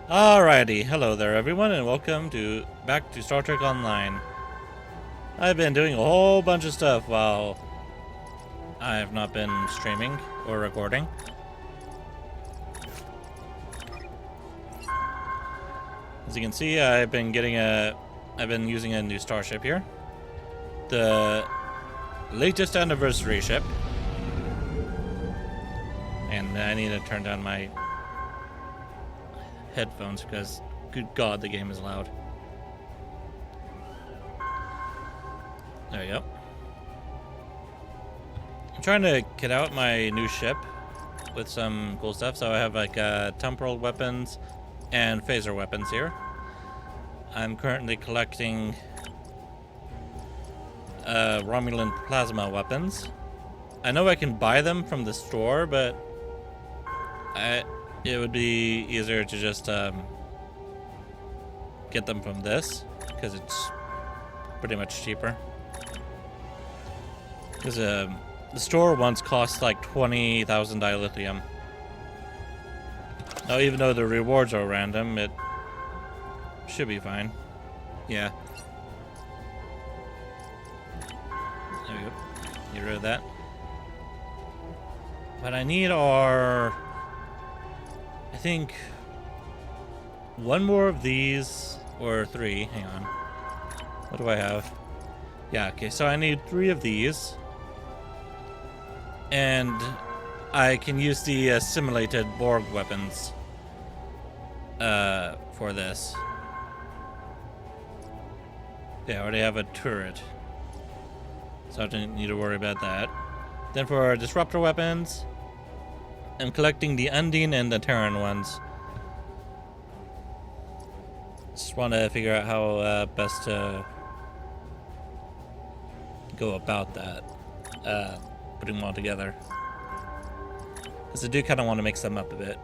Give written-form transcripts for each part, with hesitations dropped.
Alrighty, hello there everyone and welcome back to Star Trek Online. I've been doing a whole bunch of stuff while I have not been streaming or recording. As you can see, I've been using a new starship here. The latest anniversary ship. And I need to turn down my headphones because, good God, the game is loud. There we go. I'm trying to kit out my new ship with some cool stuff. So I have like temporal weapons and phaser weapons here. I'm currently collecting Romulan plasma weapons. I know I can buy them from the store, but it would be easier to just get them from this because it's pretty much cheaper. Because the store once cost like 20,000 dilithium. Now, even though the rewards are random, it should be fine. Yeah. There we go. Get rid of that. But I need I think one more of these, or 3. Hang on. What do I have? Yeah, okay, so I need 3 of these. And I can use the simulated Borg weapons for this. Yeah, I already have a turret, so I don't need to worry about that. Then for disruptor weapons, I'm collecting the Undine and the Terran ones. Just want to figure out how best to go about that, putting them all together. Because I do kind of want to mix them up a bit.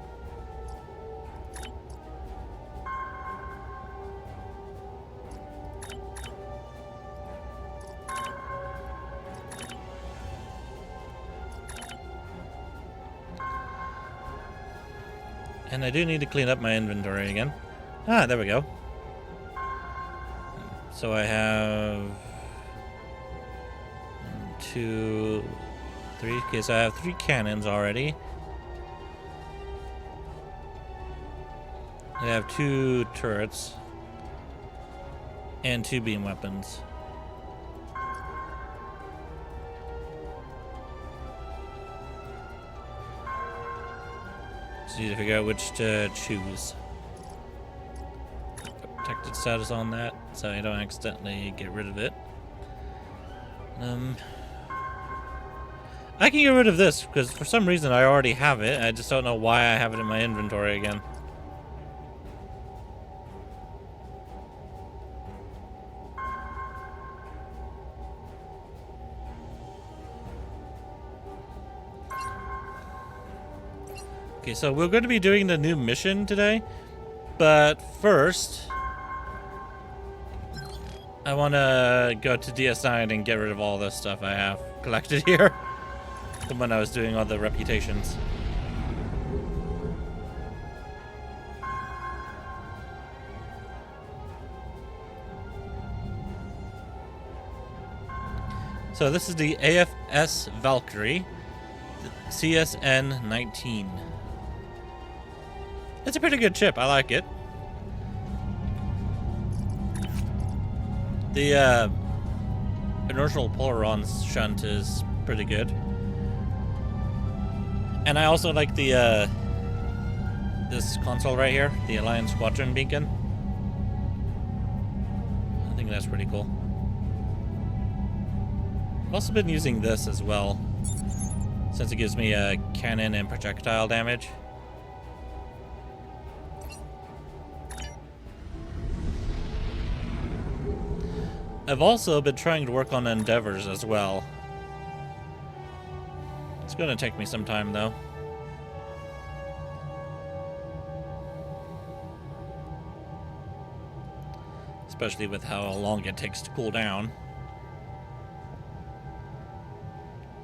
And I do need to clean up my inventory again. Ah, there we go. So I have 1, 2, 3. Okay, so I have 3 cannons already. I have 2 turrets and 2 beam weapons. Just need to figure out which to choose. Protected status on that, so I don't accidentally get rid of it. I can get rid of this because for some reason I already have it. I just don't know why I have it in my inventory again. Okay, so we're going to be doing the new mission today, but first I want to go to DS9 and get rid of all this stuff I have collected here from when I was doing all the reputations. So this is the AFS Valkyrie, CSN 19. It's a pretty good ship. I like it. The inertial polaron shunt is pretty good. And I also like the this console right here, the Alliance Squadron beacon. I think that's pretty cool. I've also been using this as well, since it gives me a cannon and projectile damage. I've also been trying to work on endeavors as well. It's going to take me some time, though. Especially with how long it takes to cool down.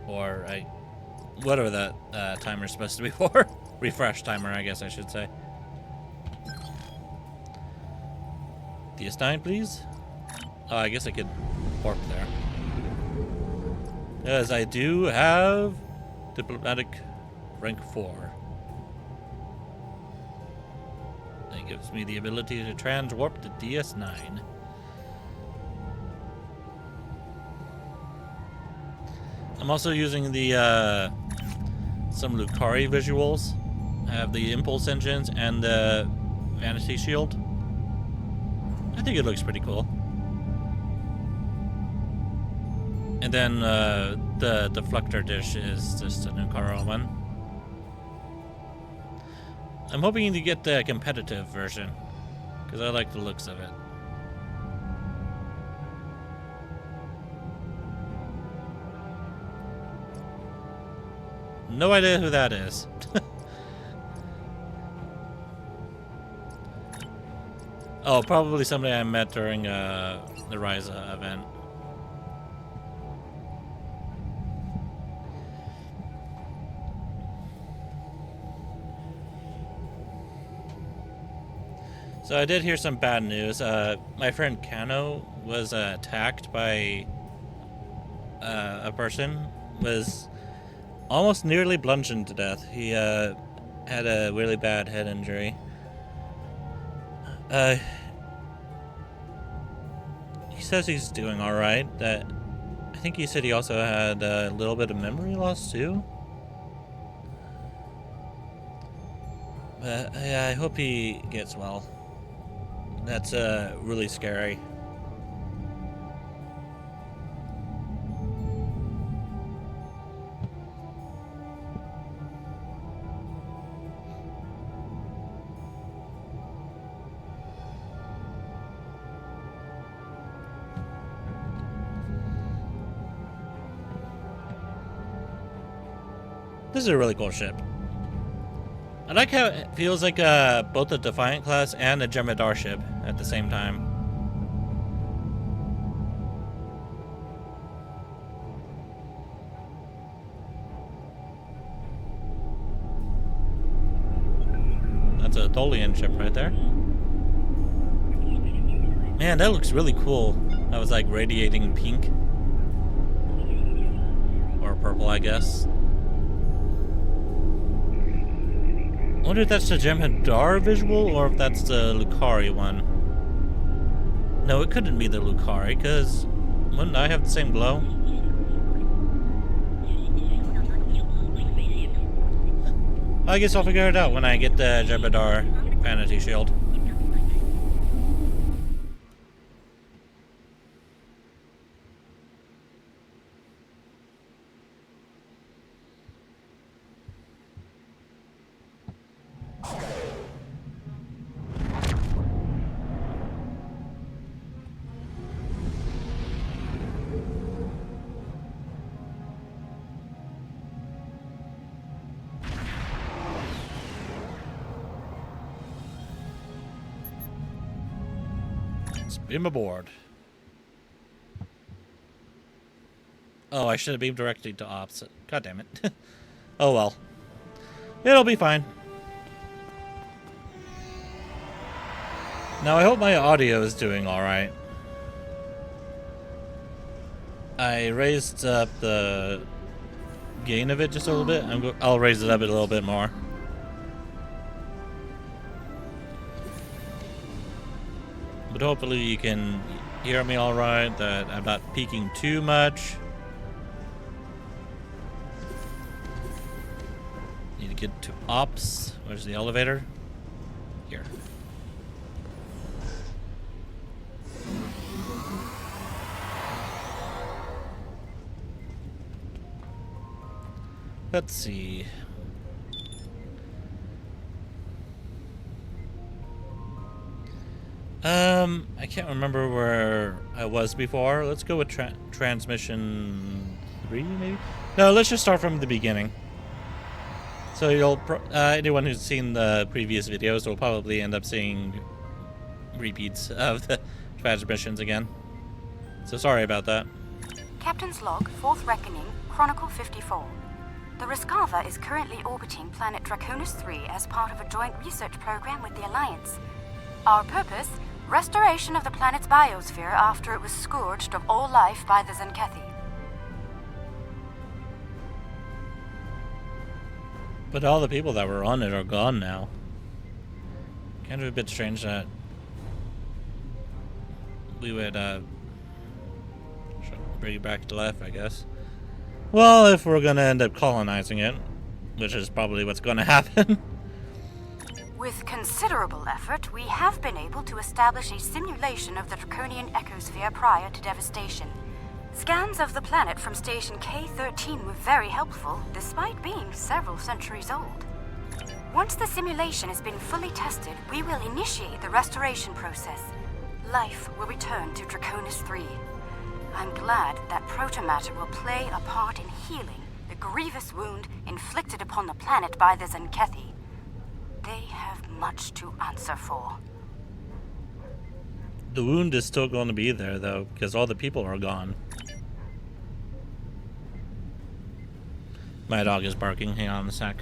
Or whatever that timer's supposed to be for. Refresh timer, I guess I should say. DS9, please. Oh, I guess I could warp there. As I do have diplomatic rank 4. That gives me the ability to transwarp to DS9. I'm also using the some Lucari visuals. I have the impulse engines and the vanity shield. I think it looks pretty cool. And then the deflector dish is just a Lucari one. I'm hoping to get the competitive version because I like the looks of it. No idea who that is. Oh, probably somebody I met during the Ryza event. So I did hear some bad news. My friend Kano was attacked by a person, was almost nearly bludgeoned to death. He had a really bad head injury. He says he's doing all right. I think he said he also had a little bit of memory loss too. But I hope he gets well. That's really scary. This is a really cool ship. I like how it feels like both a Defiant class and a Jem'Hadar ship at the same time. That's a Tholian ship right there. Man, that looks really cool. That was like radiating pink. Or purple, I guess. I wonder if that's the Jem'Hadar visual or if that's the Lucari one. No, it couldn't be the Lucari, because wouldn't I have the same glow? I guess I'll figure it out when I get the Jem'Hadar vanity shield. Beam aboard. Oh, I should have beamed directly to ops. God damn it. Oh well. It'll be fine. Now I hope my audio is doing alright. I raised up the gain of it just a little bit. I'll raise it up a little bit more. But hopefully you can hear me all right, that I'm not peaking too much. Need to get to ops. Where's the elevator? Here. Let's see. I can't remember where I was before. Let's go with transmission 3, maybe? No, let's just start from the beginning. So anyone who's seen the previous videos will probably end up seeing repeats of the transmissions again. So sorry about that. Captain's log, 4th Reckoning, Chronicle 54. The Rescava is currently orbiting planet Draconis 3 as part of a joint research program with the Alliance. Our purpose? Restoration of the planet's biosphere after it was scourged of all life by the Zenkethi. But all the people that were on it are gone now. Kind of a bit strange that we would bring it back to life, I guess. Well, if we're gonna end up colonizing it, which is probably what's gonna happen. With considerable effort, we have been able to establish a simulation of the draconian ecosphere prior to devastation. Scans of the planet from Station K-13 were very helpful, despite being several centuries old. Once the simulation has been fully tested, we will initiate the restoration process. Life will return to Draconis 3. I'm glad that protomatter will play a part in healing the grievous wound inflicted upon the planet by the Zenkethi. They have much to answer for. The wound is still going to be there, though, because all the people are gone. My dog is barking. Hang on a sec.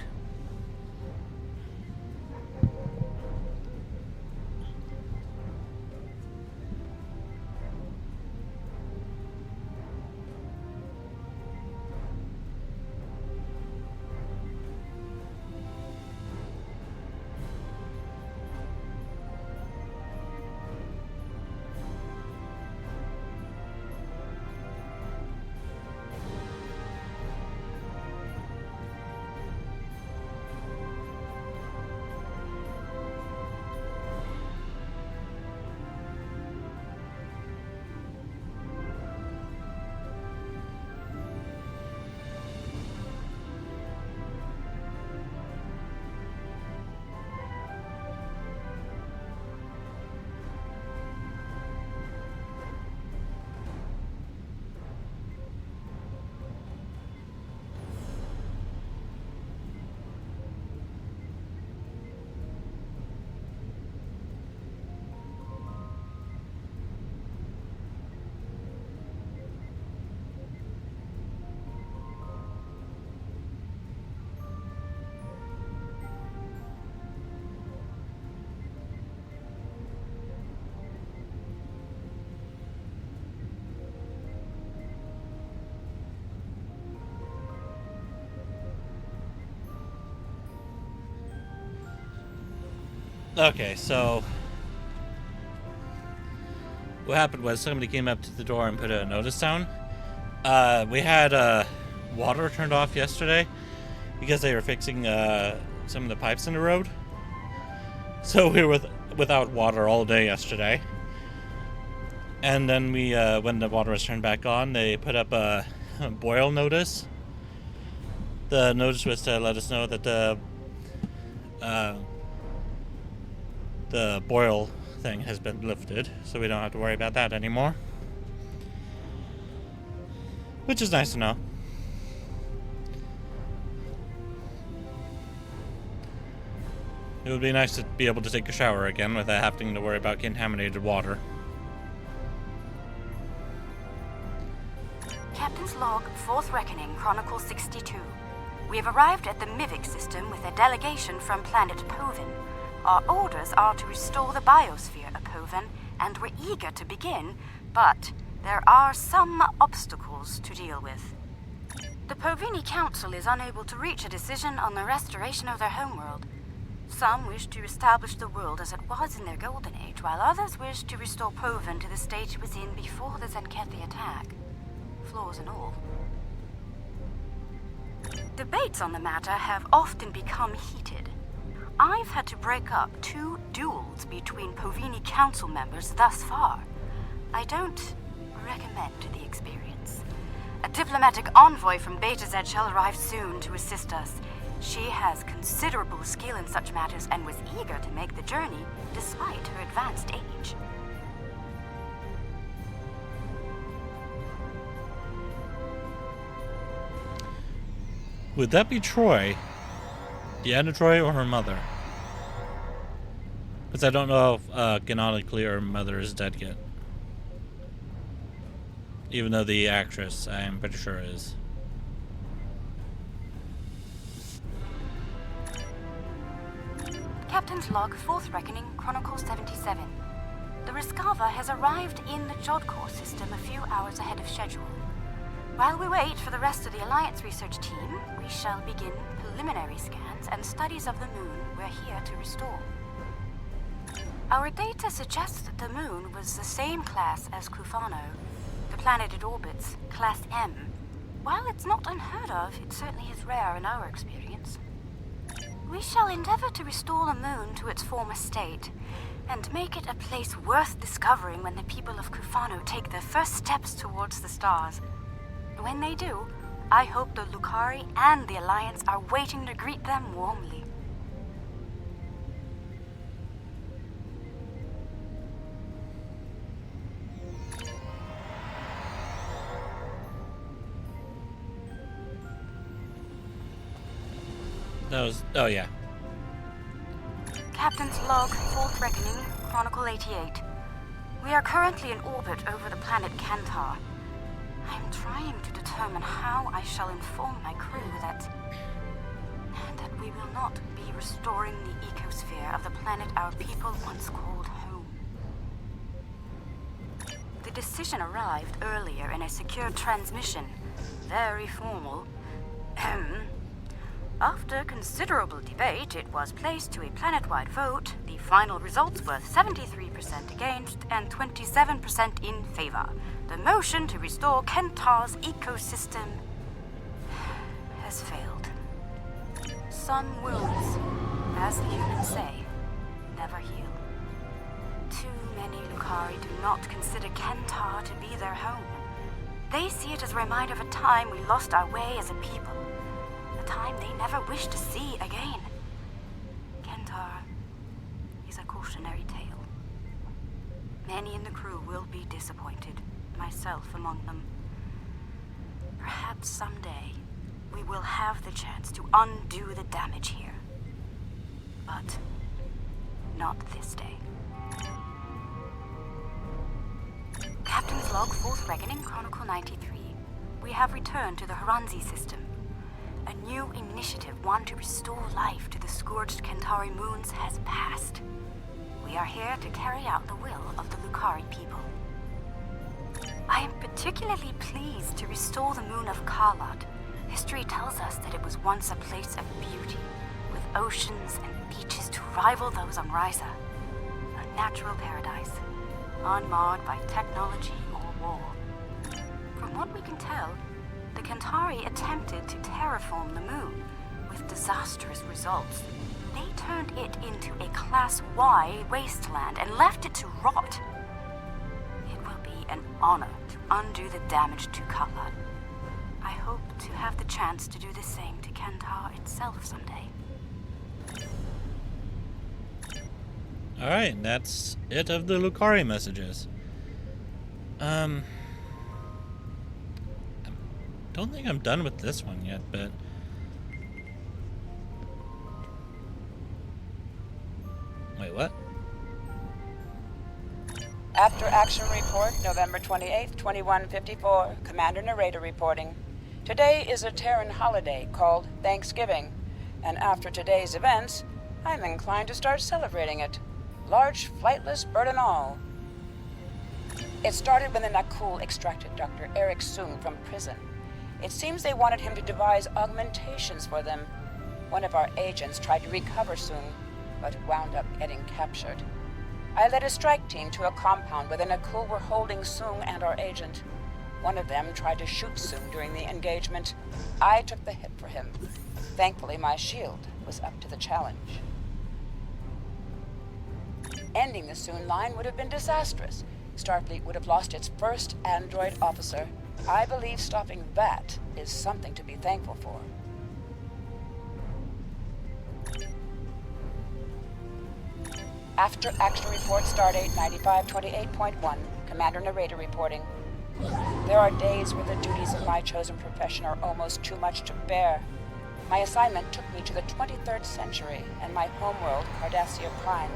Okay, so what happened was somebody came up to the door and put a notice down. We had water turned off yesterday because they were fixing some of the pipes in the road. So we were without water all day yesterday. And then we, when the water was turned back on, they put up a boil notice. The notice was to let us know that the boil thing has been lifted, so we don't have to worry about that anymore. Which is nice to know. It would be nice to be able to take a shower again without having to worry about contaminated water. Captain's log, 4th Reckoning, Chronicle 62. We have arrived at the Mivik system with a delegation from planet Povin. Our orders are to restore the biosphere of Povin, and we're eager to begin, but there are some obstacles to deal with. The Povini Council is unable to reach a decision on the restoration of their homeworld. Some wish to establish the world as it was in their golden age, while others wish to restore Povin to the state it was in before the Zenkethi attack. Flaws and all. Debates on the matter have often become heated. I've had to break up 2 duels between Povini Council members thus far. I don't recommend the experience. A diplomatic envoy from Beta Z shall arrive soon to assist us. She has considerable skill in such matters and was eager to make the journey despite her advanced age. Would that be Troy? Deanna Troy or her mother? Because I don't know if canonically her mother is dead yet. Even though the actress, I am pretty sure, is. Captain's log, 4th Reckoning, Chronicle 77. The Riskava has arrived in the Jodkor system a few hours ahead of schedule. While we wait for the rest of the Alliance research team, we shall begin preliminary scans and studies of the moon we're here to restore. Our data suggests that the moon was the same class as Clufano, the planet it orbits, Class M. While it's not unheard of, it certainly is rare in our experience. We shall endeavor to restore the moon to its former state, and make it a place worth discovering when the people of Clufano take their first steps towards the stars. When they do, I hope the Lucari and the Alliance are waiting to greet them warmly. That was... oh, yeah. Captain's log, 4th reckoning, Chronicle 88. We are currently in orbit over the planet Kantar. I'm trying to determine how I shall inform my crew that we will not be restoring the ecosphere of the planet our people once called home. The decision arrived earlier in a secure transmission. Very formal. After considerable debate, it was placed to a planet-wide vote. The final results were 73% against and 27% in favor. The motion to restore Kantar's ecosystem has failed. Some wounds, as the humans say, never heal. Too many Lucari do not consider Kantar to be their home. They see it as a reminder of a time we lost our way as a people. A time they never wish to see again. Kantar is a cautionary tale. Many in the crew will be disappointed, myself among them. Perhaps someday we will have the chance to undo the damage here. But not this day. Captain's log, 4th reckoning, Chronicle 93. We have returned to the Haranzi system. A new initiative, one to restore life to the scourged Kantari moons, has passed. We are here to carry out the will of the Lucari people. I am particularly pleased to restore the moon of Karlat. History tells us that it was once a place of beauty, with oceans and beaches to rival those on Ryza. A natural paradise, unmarred by technology or war. From what we can tell, the Kantari attempted to terraform the moon, with disastrous results. They turned it into a Class Y wasteland and left it to rot. It will be an honor to undo the damage to Karlat. I hope to have the chance to do the same to Kantar itself someday. Alright, that's it of the Lucari messages. Don't think I'm done with this one yet, but... wait, what? After action report, November 28th, 2154, Commander Narrator reporting. Today is a Terran holiday called Thanksgiving, and after today's events, I'm inclined to start celebrating it. Large, flightless bird and all. It started when the Nakul extracted Dr. Eric Soong from prison. It seems they wanted him to devise augmentations for them. One of our agents tried to recover Soong, but wound up getting captured. I led a strike team to a compound where the Nakul were holding Soong and our agent. One of them tried to shoot Soong during the engagement. I took the hit for him. Thankfully, my shield was up to the challenge. Ending the Soong line would have been disastrous. Starfleet would have lost its first android officer. I believe stopping that is something to be thankful for. After action report, stardate 9528.1, Commander Narrator reporting. There are days where the duties of my chosen profession are almost too much to bear. My assignment took me to the 23rd century and my homeworld, Cardassia Prime.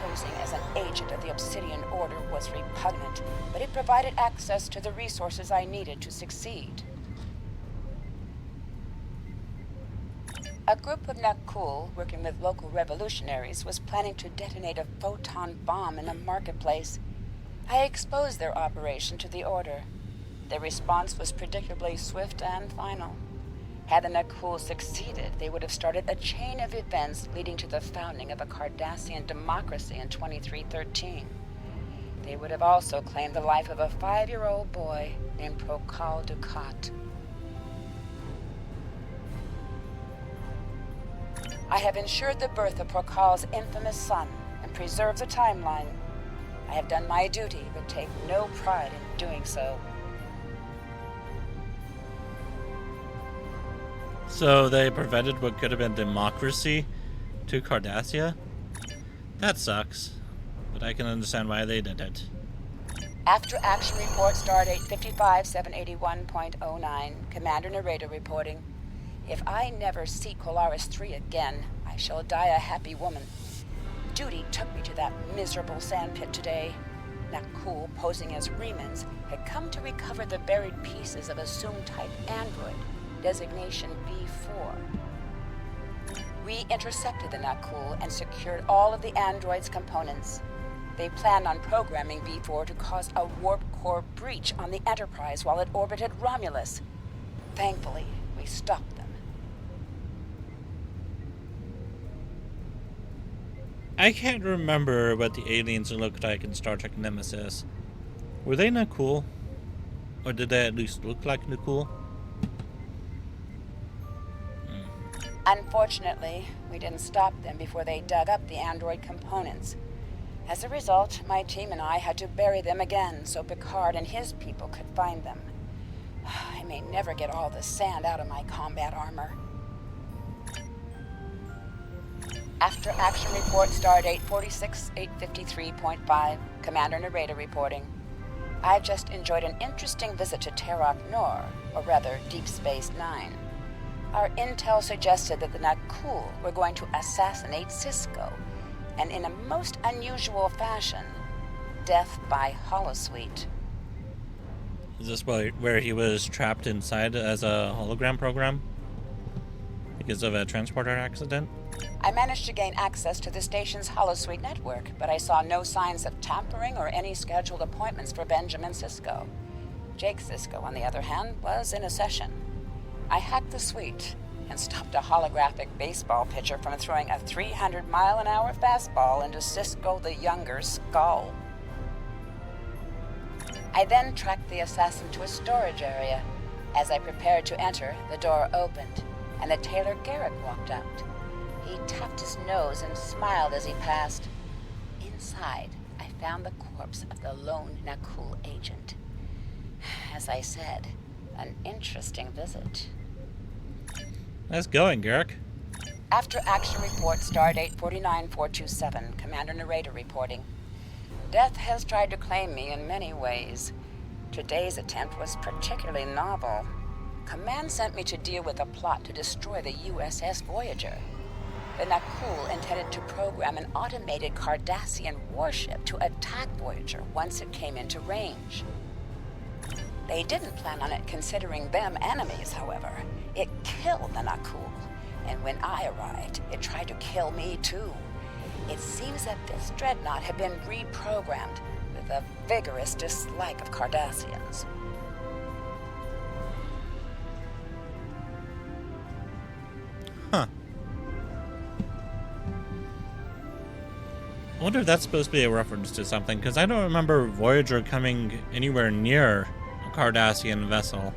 Posing as an agent of the Obsidian Order was repugnant, but it provided access to the resources I needed to succeed. A group of Nakul, working with local revolutionaries, was planning to detonate a photon bomb in a marketplace. I exposed their operation to the Order. Their response was predictably swift and final. Had the Nakul succeeded, they would have started a chain of events leading to the founding of a Cardassian democracy in 2313. They would have also claimed the life of a 5-year-old boy named Prokal Dukat. I have ensured the birth of Prokal's infamous son and preserved the timeline. I have done my duty, but take no pride in doing so. So they prevented what could have been democracy to Cardassia? That sucks, but I can understand why they did it. After action report stardate 55781.09, Commander Narrator reporting. If I never see Colaris 3 again, I shall die a happy woman. Duty took me to that miserable sandpit today. Nakul, posing as Remans, had come to recover the buried pieces of a Zoom-type android, designation B4. We intercepted the Nakul and secured all of the android's components. They planned on programming B4 to cause a warp core breach on the Enterprise while it orbited Romulus. Thankfully, we stopped them. I can't remember what the aliens looked like in Star Trek Nemesis. Were they Nakul? Or did they at least look like Nakul? Unfortunately, we didn't stop them before they dug up the android components. As a result, my team and I had to bury them again so Picard and his people could find them. I may never get all the sand out of my combat armor. After action report stardate 46853.5, Commander Narrator reporting. I've just enjoyed an interesting visit to Terok Nor, or rather Deep Space Nine. Our intel suggested that the Nakul were going to assassinate Sisko, and in a most unusual fashion, death by holosuite. Is this where he was trapped inside as a hologram program? Because of a transporter accident? I managed to gain access to the station's holosuite network, but I saw no signs of tampering or any scheduled appointments for Benjamin Sisko. Jake Sisko, on the other hand, was in a session. I hacked the suite and stopped a holographic baseball pitcher from throwing a 300-mile-an-hour fastball into Sisko the Younger's skull. I then tracked the assassin to a storage area. As I prepared to enter, the door opened, and the tailor Garrick walked out. He tapped his nose and smiled as he passed. Inside, I found the corpse of the lone Nakul agent. As I said, an interesting visit. Nice going, Garrick. After action report stardate 49427, Commander Narrator reporting. Death has tried to claim me in many ways. Today's attempt was particularly novel. Command sent me to deal with a plot to destroy the USS Voyager. The Nakul intended to program an automated Cardassian warship to attack Voyager once it came into range. They didn't plan on it considering them enemies, however. It killed the Nakul, and when I arrived, it tried to kill me too. It seems that this dreadnought had been reprogrammed with a vigorous dislike of Cardassians. Huh. I wonder if that's supposed to be a reference to something, because I don't remember Voyager coming anywhere near a Cardassian vessel.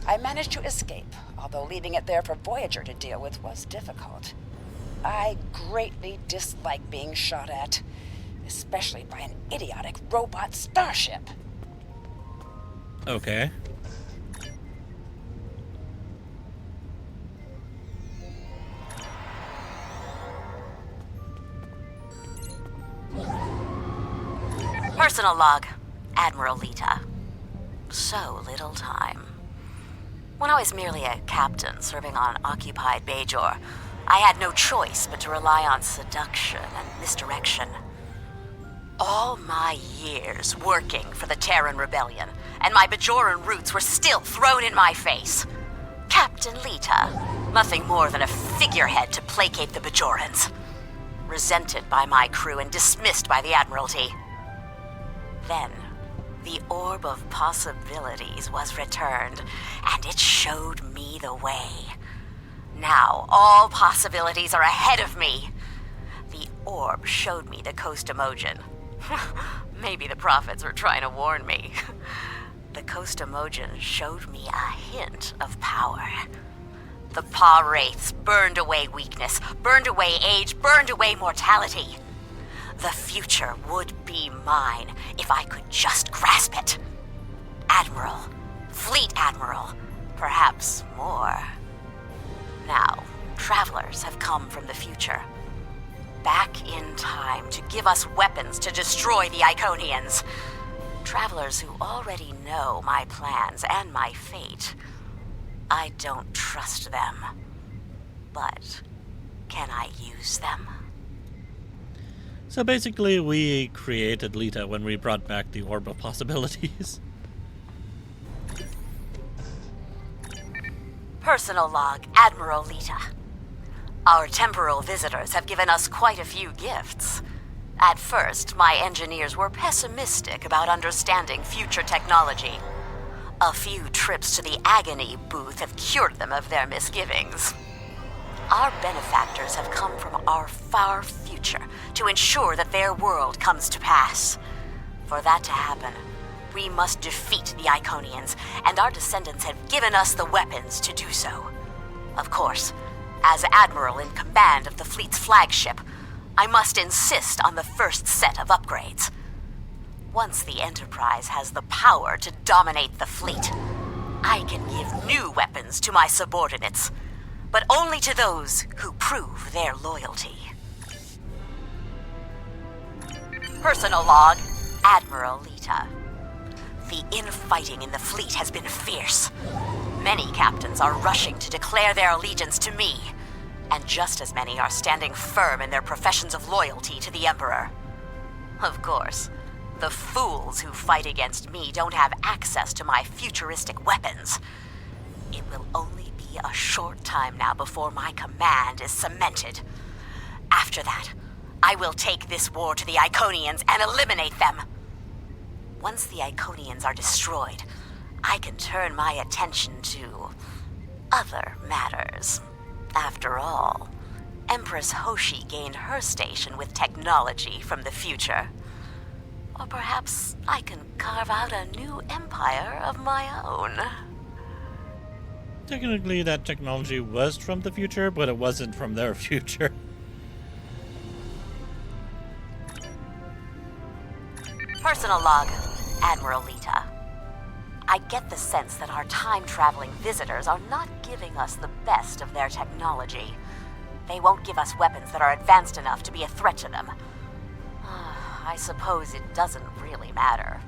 I managed to escape, although leaving it there for Voyager to deal with was difficult. I greatly dislike being shot at, especially by an idiotic robot starship. Okay. Personal log, Admiral Lita. So little time. When I was merely a captain serving on occupied Bajor, I had no choice but to rely on seduction and misdirection. All my years working for the Terran Rebellion, and my Bajoran roots were still thrown in my face. Captain Lita, nothing more than a figurehead to placate the Bajorans. Resented by my crew and dismissed by the Admiralty. Then, the Orb of Possibilities was returned, and it showed me the way. Now, all possibilities are ahead of me. The orb showed me the Coast Emojin. Maybe the prophets were trying to warn me. The Coast Emojin showed me a hint of power. The Pa Wraiths burned away weakness, burned away age, burned away mortality. The future would be mine if I could just grasp it. Admiral, Fleet Admiral, perhaps more. Now, travelers have come from the future. Back in time to give us weapons to destroy the Iconians. Travelers who already know my plans and my fate. I don't trust them. But can I use them? So basically, we created Lita when we brought back the Orb of Possibilities. Personal log, Admiral Lita. Our temporal visitors have given us quite a few gifts. At first, my engineers were pessimistic about understanding future technology. A few trips to the Agony booth have cured them of their misgivings. Our benefactors have come from our far future to ensure that their world comes to pass. For that to happen, we must defeat the Iconians, and our descendants have given us the weapons to do so. Of course, as Admiral in command of the fleet's flagship, I must insist on the first set of upgrades. Once the Enterprise has the power to dominate the fleet, I can give new weapons to my subordinates, but only to those who prove their loyalty. Personal log, Admiral Lita. The infighting in the fleet has been fierce. Many captains are rushing to declare their allegiance to me, and just as many are standing firm in their professions of loyalty to the Emperor. Of course, the fools who fight against me don't have access to my futuristic weapons. It will only be a short time now before my command is cemented. After that, I will take this war to the Iconians and eliminate them. Once the Iconians are destroyed, I can turn my attention to other matters. After all, Empress Hoshi gained her station with technology from the future. Or perhaps I can carve out a new empire of my own. Technically, that technology was from the future, but it wasn't from their future. Personal log, Admiral Lita. I get the sense that our time-traveling visitors are not giving us the best of their technology. They won't give us weapons that are advanced enough to be a threat to them. I suppose it doesn't really matter.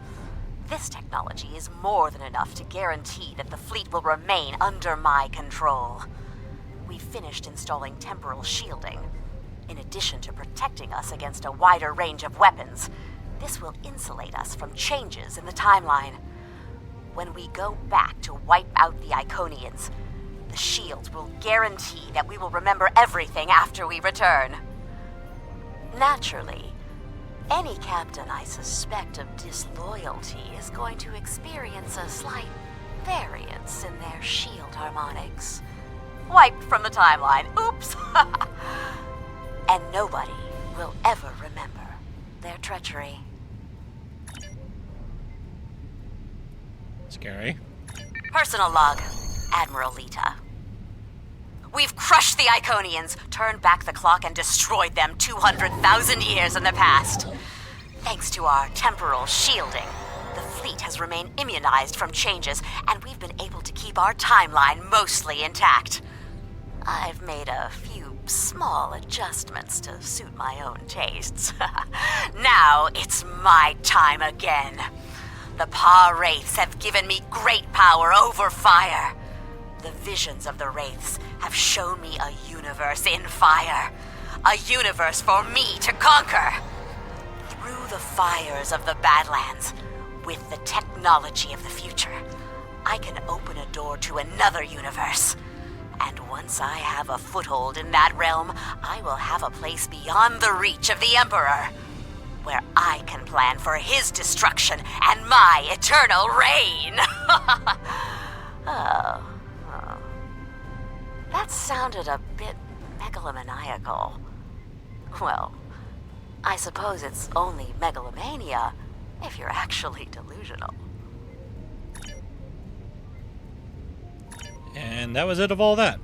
This technology is more than enough to guarantee that the fleet will remain under my control. We've finished installing temporal shielding. In addition to protecting us against a wider range of weapons, this will insulate us from changes in the timeline. When we go back to wipe out the Iconians, the shields will guarantee that we will remember everything after we return. Naturally, any captain I suspect of disloyalty is going to experience a slight variance in their shield harmonics. Wiped from the timeline. Oops! And nobody will ever remember their treachery. Scary. Personal log, Admiral Lita. We've crushed the Iconians, turned back the clock, and destroyed them 200,000 years in the past. Thanks to our temporal shielding, the fleet has remained immunized from changes, and we've been able to keep our timeline mostly intact. I've made a few small adjustments to suit my own tastes. Now it's my time again. The Pa Wraiths have given me great power over fire. The visions of the Wraiths have shown me a universe in fire. A universe for me to conquer. through the fires of the Badlands. With the technology of the future, I can open a door to another universe. And once I have a foothold in that realm, I will have a place beyond the reach of the Emperor, where I can plan for his destruction and my eternal reign. Oh. That sounded a bit megalomaniacal. Well, I suppose it's only megalomania if you're actually delusional. And that was it of all that.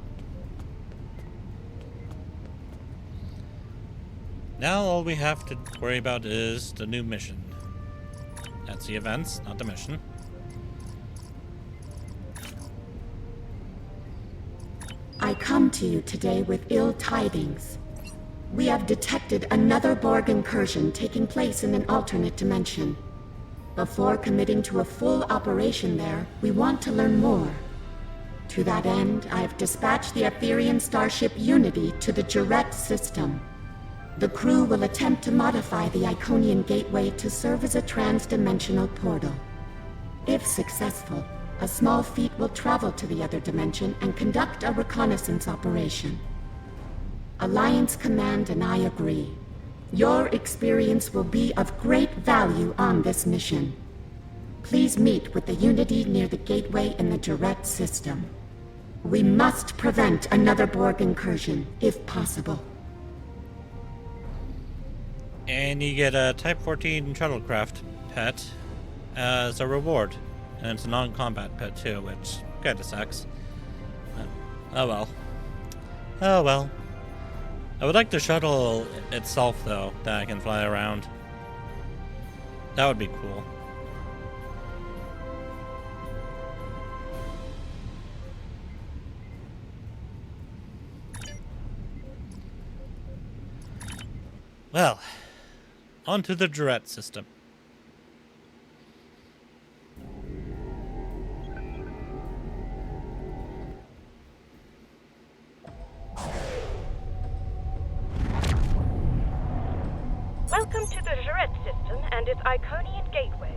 Now all we have to worry about is the new mission. That's the events, not the mission. I come to you today with ill tidings. We have detected another Borg incursion taking place in an alternate dimension. Before committing to a full operation there, we want to learn more. To that end, I have dispatched the Etherean starship Unity to the Jarrett system. The crew will attempt to modify the Iconian gateway to serve as a trans-dimensional portal. If successful, a small fleet will travel to the other dimension and conduct a reconnaissance operation. Alliance Command and I agree. Your experience will be of great value on this mission. Please meet with the Unity near the gateway in the Jarrett system. We must prevent another Borg incursion, if possible. And you get a Type 14 shuttlecraft pet as a reward. And it's a non-combat pet too, which kinda sucks. Oh well. Oh well. I would like the shuttle itself though, that I can fly around. That would be cool. Well, onto the Jarrett system. Welcome to the Jarrett system and its Iconian gateway.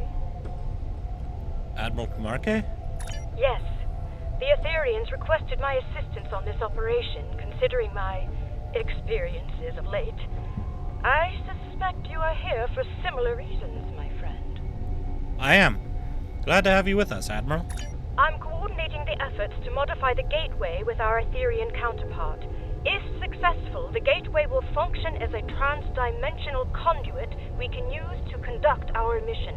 Admiral Kumarke? Yes, the Etherians requested my assistance on this operation, considering my experiences of late. I suspect you are here for similar reasons, my friend. I am. Glad to have you with us, Admiral. I'm coordinating the efforts to modify the gateway with our Etherian counterpart. If successful, the gateway will function as a trans-dimensional conduit we can use to conduct our mission.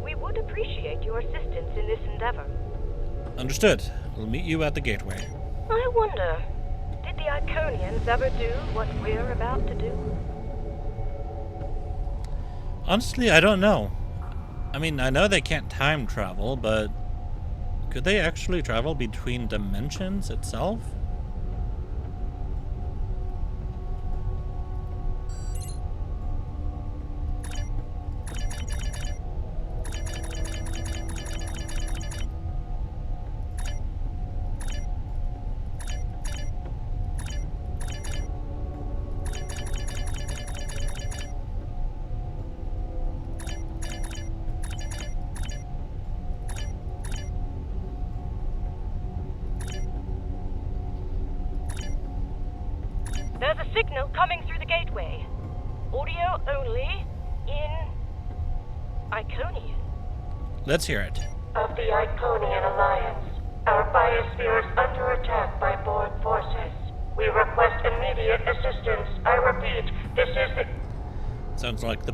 We would appreciate your assistance in this endeavor. Understood. We'll meet you at the gateway. I wonder, did the Iconians ever do what we're about to do? Honestly, I don't know. I mean, I know they can't time travel, but could they actually travel between dimensions itself? There's a signal coming through the gateway. Audio only in Iconian. Let's hear it. Of the Iconian Alliance, our biosphere is under attack by Borg forces. We request immediate assistance. I repeat, this is the... Sounds like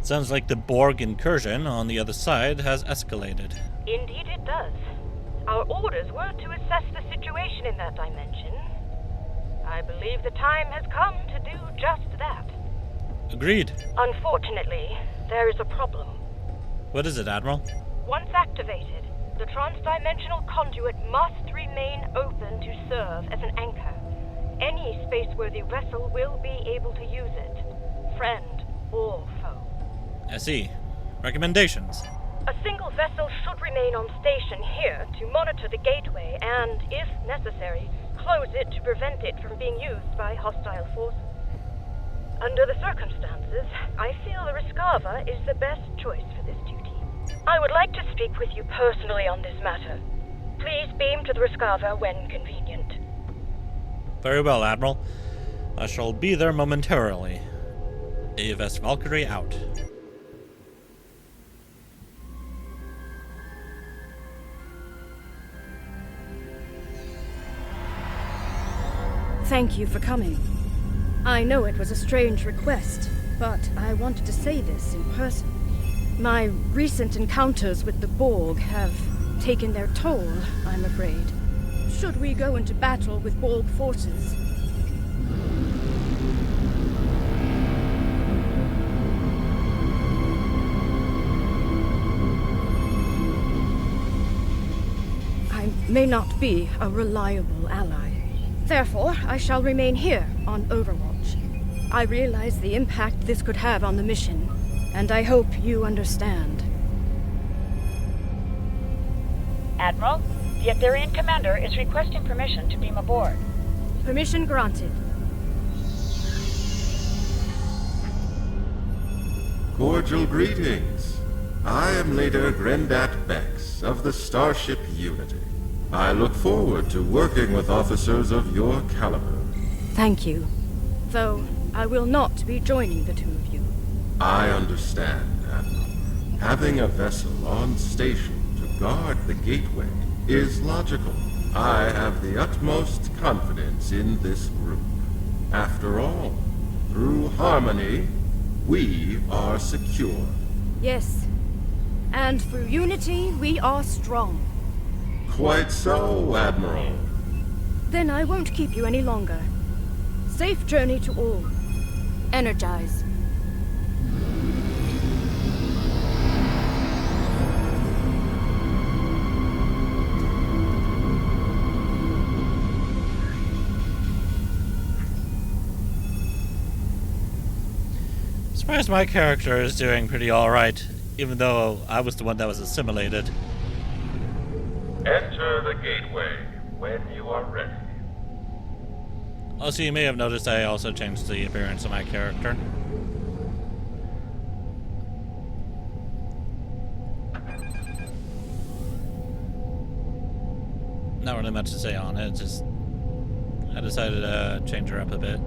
Sounds like the Borg incursion on the other side has escalated. Indeed it does. Our orders were to assess the situation in that dimension. I believe the time has come to do just that. Agreed. Unfortunately, there is a problem. What is it, Admiral? Once activated, the trans-dimensional conduit must remain open to serve as an anchor. Any space-worthy vessel will be able to use it, friend or foe. I see. Recommendations? A single vessel should remain on station here to monitor the gateway and, if necessary, close it to prevent it from being used by hostile forces. Under the circumstances, I feel the Rescava is the best choice for this duty. I would like to speak with you personally on this matter. Please beam to the Rescava when convenient. Very well, Admiral. I shall be there momentarily. AVS Valkyrie out. Thank you for coming. I know it was a strange request, but I wanted to say this in person. My recent encounters with the Borg have taken their toll, I'm afraid. Should we go into battle with Borg forces, I may not be a reliable ally. Therefore, I shall remain here on Overwatch. I realize the impact this could have on the mission, and I hope you understand. Admiral, the Aetherian commander is requesting permission to beam aboard. Permission granted. Cordial greetings. I am Leader Grendat Bex of the Starship Unity. I look forward to working with officers of your caliber. Thank you. Though I will not be joining the two of you. I understand, Admiral. Having a vessel on station to guard the gateway is logical. I have the utmost confidence in this group. After all, through harmony, we are secure. Yes. And through unity, we are strong. Quite so, Admiral. Then I won't keep you any longer. Safe journey to all. Energize. Surprised my character is doing pretty alright, even though I was the one that was assimilated. Enter the gateway when you are ready. Also, you may have noticed I also changed the appearance of my character. Not really much to say on it, just I decided to change her up a bit.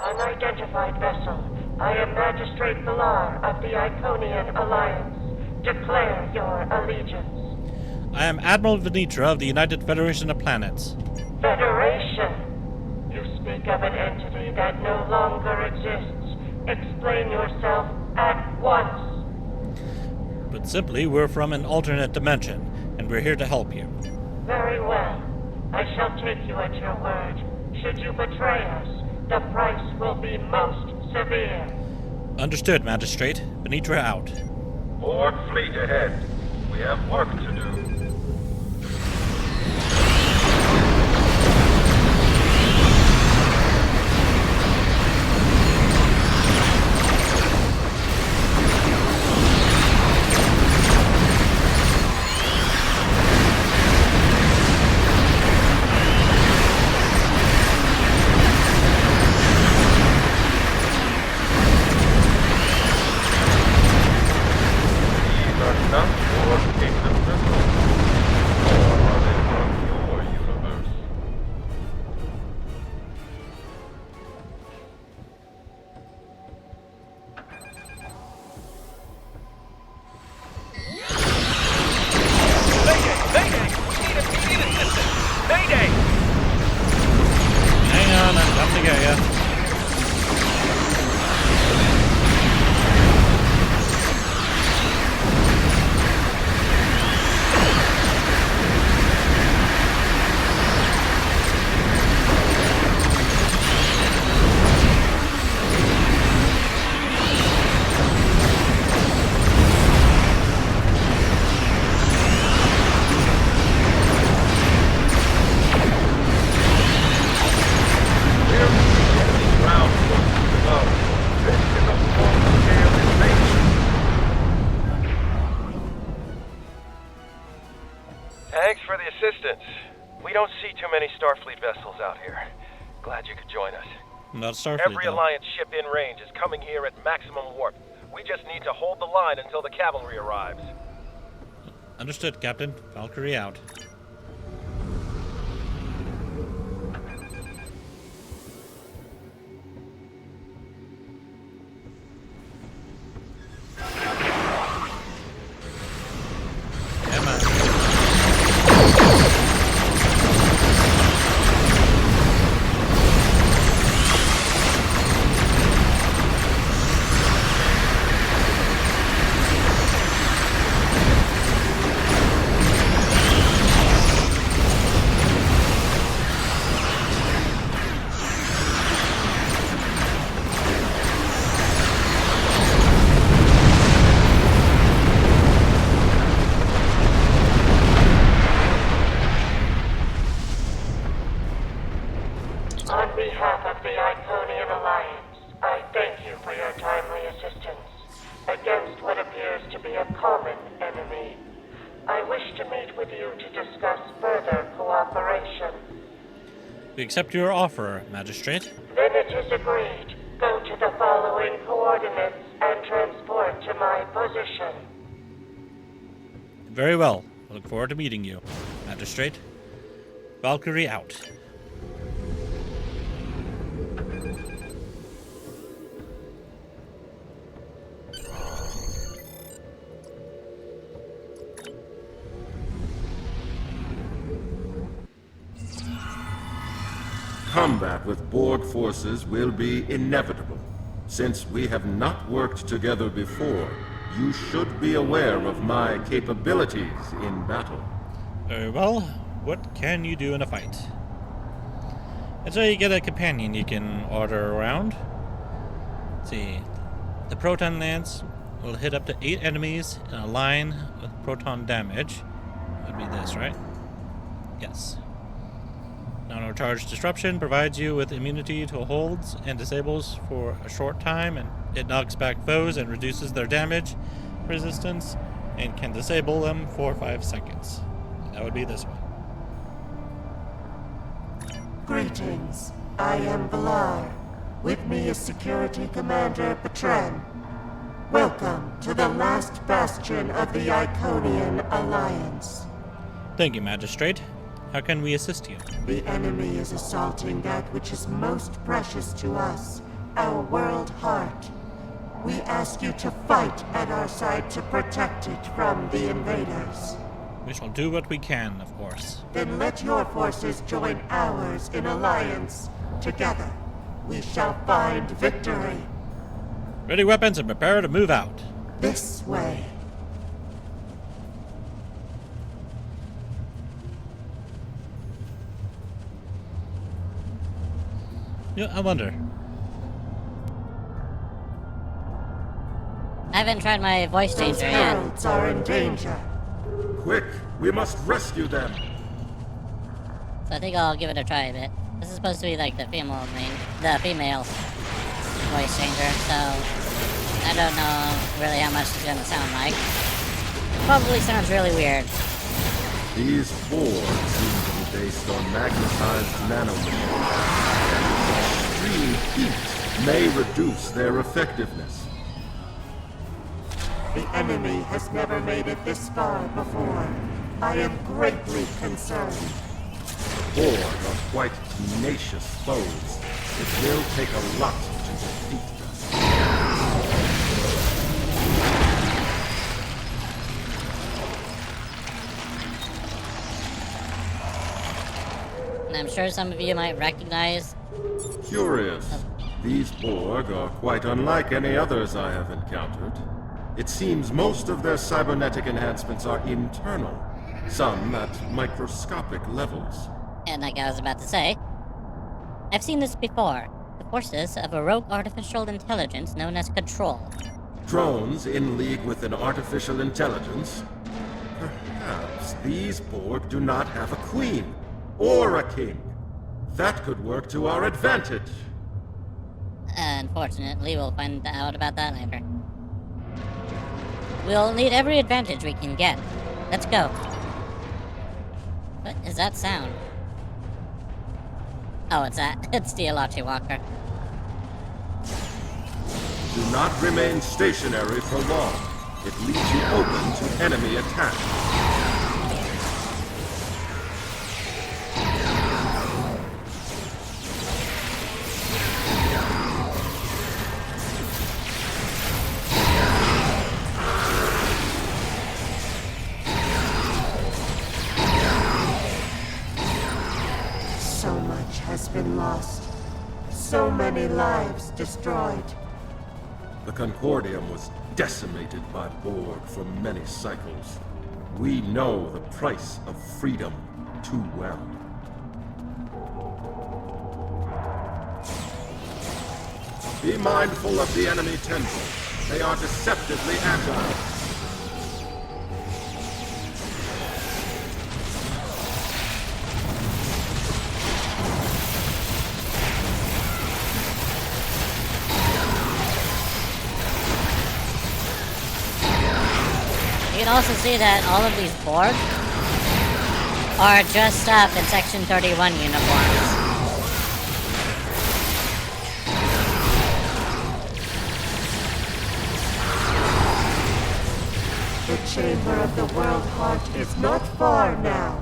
Unidentified vessel. I am Magistrate Valar of the Iconian Alliance. Declare your allegiance. I am Admiral Venitra of the United Federation of Planets. Federation? You speak of an entity that no longer exists. Explain yourself at once. But simply, we're from an alternate dimension, and we're here to help you. Very well. I shall take you at your word. Should you betray us, the price will be most severe. Understood, Magistrate. Venitra out. Borg fleet ahead. We have work to do. Not Borg capable vessels. don't see too many Starfleet vessels out here. Glad you could join us. Not Starfleet, Every though. Alliance ship in range is coming here at maximum warp. We just need to hold the line until the cavalry arrives. Understood, Captain. Valkyrie out. On behalf of the Iconian Alliance, I thank you for your timely assistance against what appears to be a common enemy. I wish to meet with you to discuss further cooperation. We accept your offer, Magistrate. Then it is agreed. Go to the following coordinates and transport to my position. Very well. I look forward to meeting you, Magistrate. Valkyrie out. Combat with Borg forces will be inevitable. Since we have not worked together before, you should be aware of my capabilities in battle. Very well. What can you do in a fight? And so you get a companion you can order around. Let's see. The proton lance will hit up to 8 enemies in a line with proton damage. That would be this, right? Yes. Nano-charge disruption provides you with immunity to holds and disables for a short time, and it knocks back foes and reduces their damage resistance and can disable them for 5 seconds. That would be this one. Greetings. I am Valar. With me is Security Commander Bertrand. Welcome to the last bastion of the Iconian Alliance. Thank you, Magistrate. How can we assist you? The enemy is assaulting that which is most precious to us, our world heart. We ask you to fight at our side to protect it from the invaders. We shall do what we can, of course. Then let your forces join ours in alliance. Together, we shall find victory. Ready weapons and prepare to move out. This way. Yeah, I wonder. I haven't tried my voice Those changer yet. heralds are in danger. Quick, we must rescue them. So I think I'll give it a try a bit. This is supposed to be like the female voice changer, so I don't know really how much it's gonna sound like. Probably sounds really weird. These Borg seem to be based on magnetized nanomaterials. Extreme heat may reduce their effectiveness. The enemy has never made it this far before. I am greatly concerned. Borg are quite tenacious foes. It will take a lot to defeat them. And I'm sure some of you might recognize. Curious. These Borg are quite unlike any others I have encountered. It seems most of their cybernetic enhancements are internal, some at microscopic levels. And like I was about to say, I've seen this before. The forces of a rogue artificial intelligence known as Control. Drones in league with an artificial intelligence? Perhaps these Borg do not have a queen or a king. That could work to our advantage. Unfortunately, we'll find out about that later. We'll need every advantage we can get. Let's go. What is that sound? Oh, it's the Elachi Walker. Do not remain stationary for long. It leaves you open to enemy attack. So much has been lost. So many lives destroyed. The Concordium was decimated by Borg for many cycles. We know the price of freedom too well. Be mindful of the enemy tendrils. They are deceptively agile. You can also see that all of these Borg are dressed up in Section 31 uniforms. The chamber of the World Heart is not far now.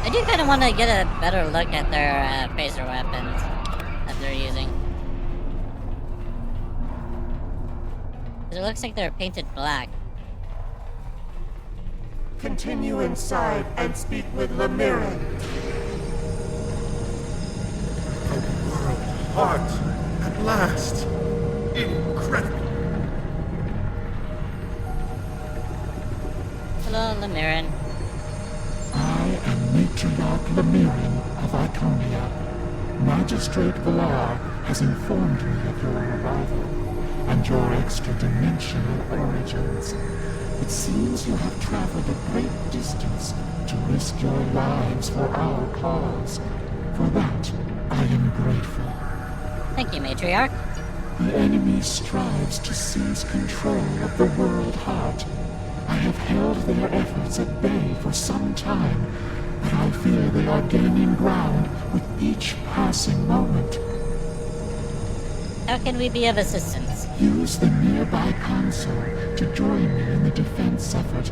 I do kind of want to get a better look at their phaser weapons that they're using. 'Cause it looks like they're painted black. Continue inside and speak with Lamirin. The World Heart, at last. Incredible. Hello, Lamirin. I am Matriarch Lamirin of Iconia. Magistrate Valar has informed me of your arrival and your extra-dimensional origins. It seems you have traveled a great distance to risk your lives for our cause. For that, I am grateful. Thank you, Matriarch. The enemy strives to seize control of the World Heart. I have held their efforts at bay for some time, but I fear they are gaining ground with each passing moment. How can we be of assistance? Use the nearby console to join me in the defense effort.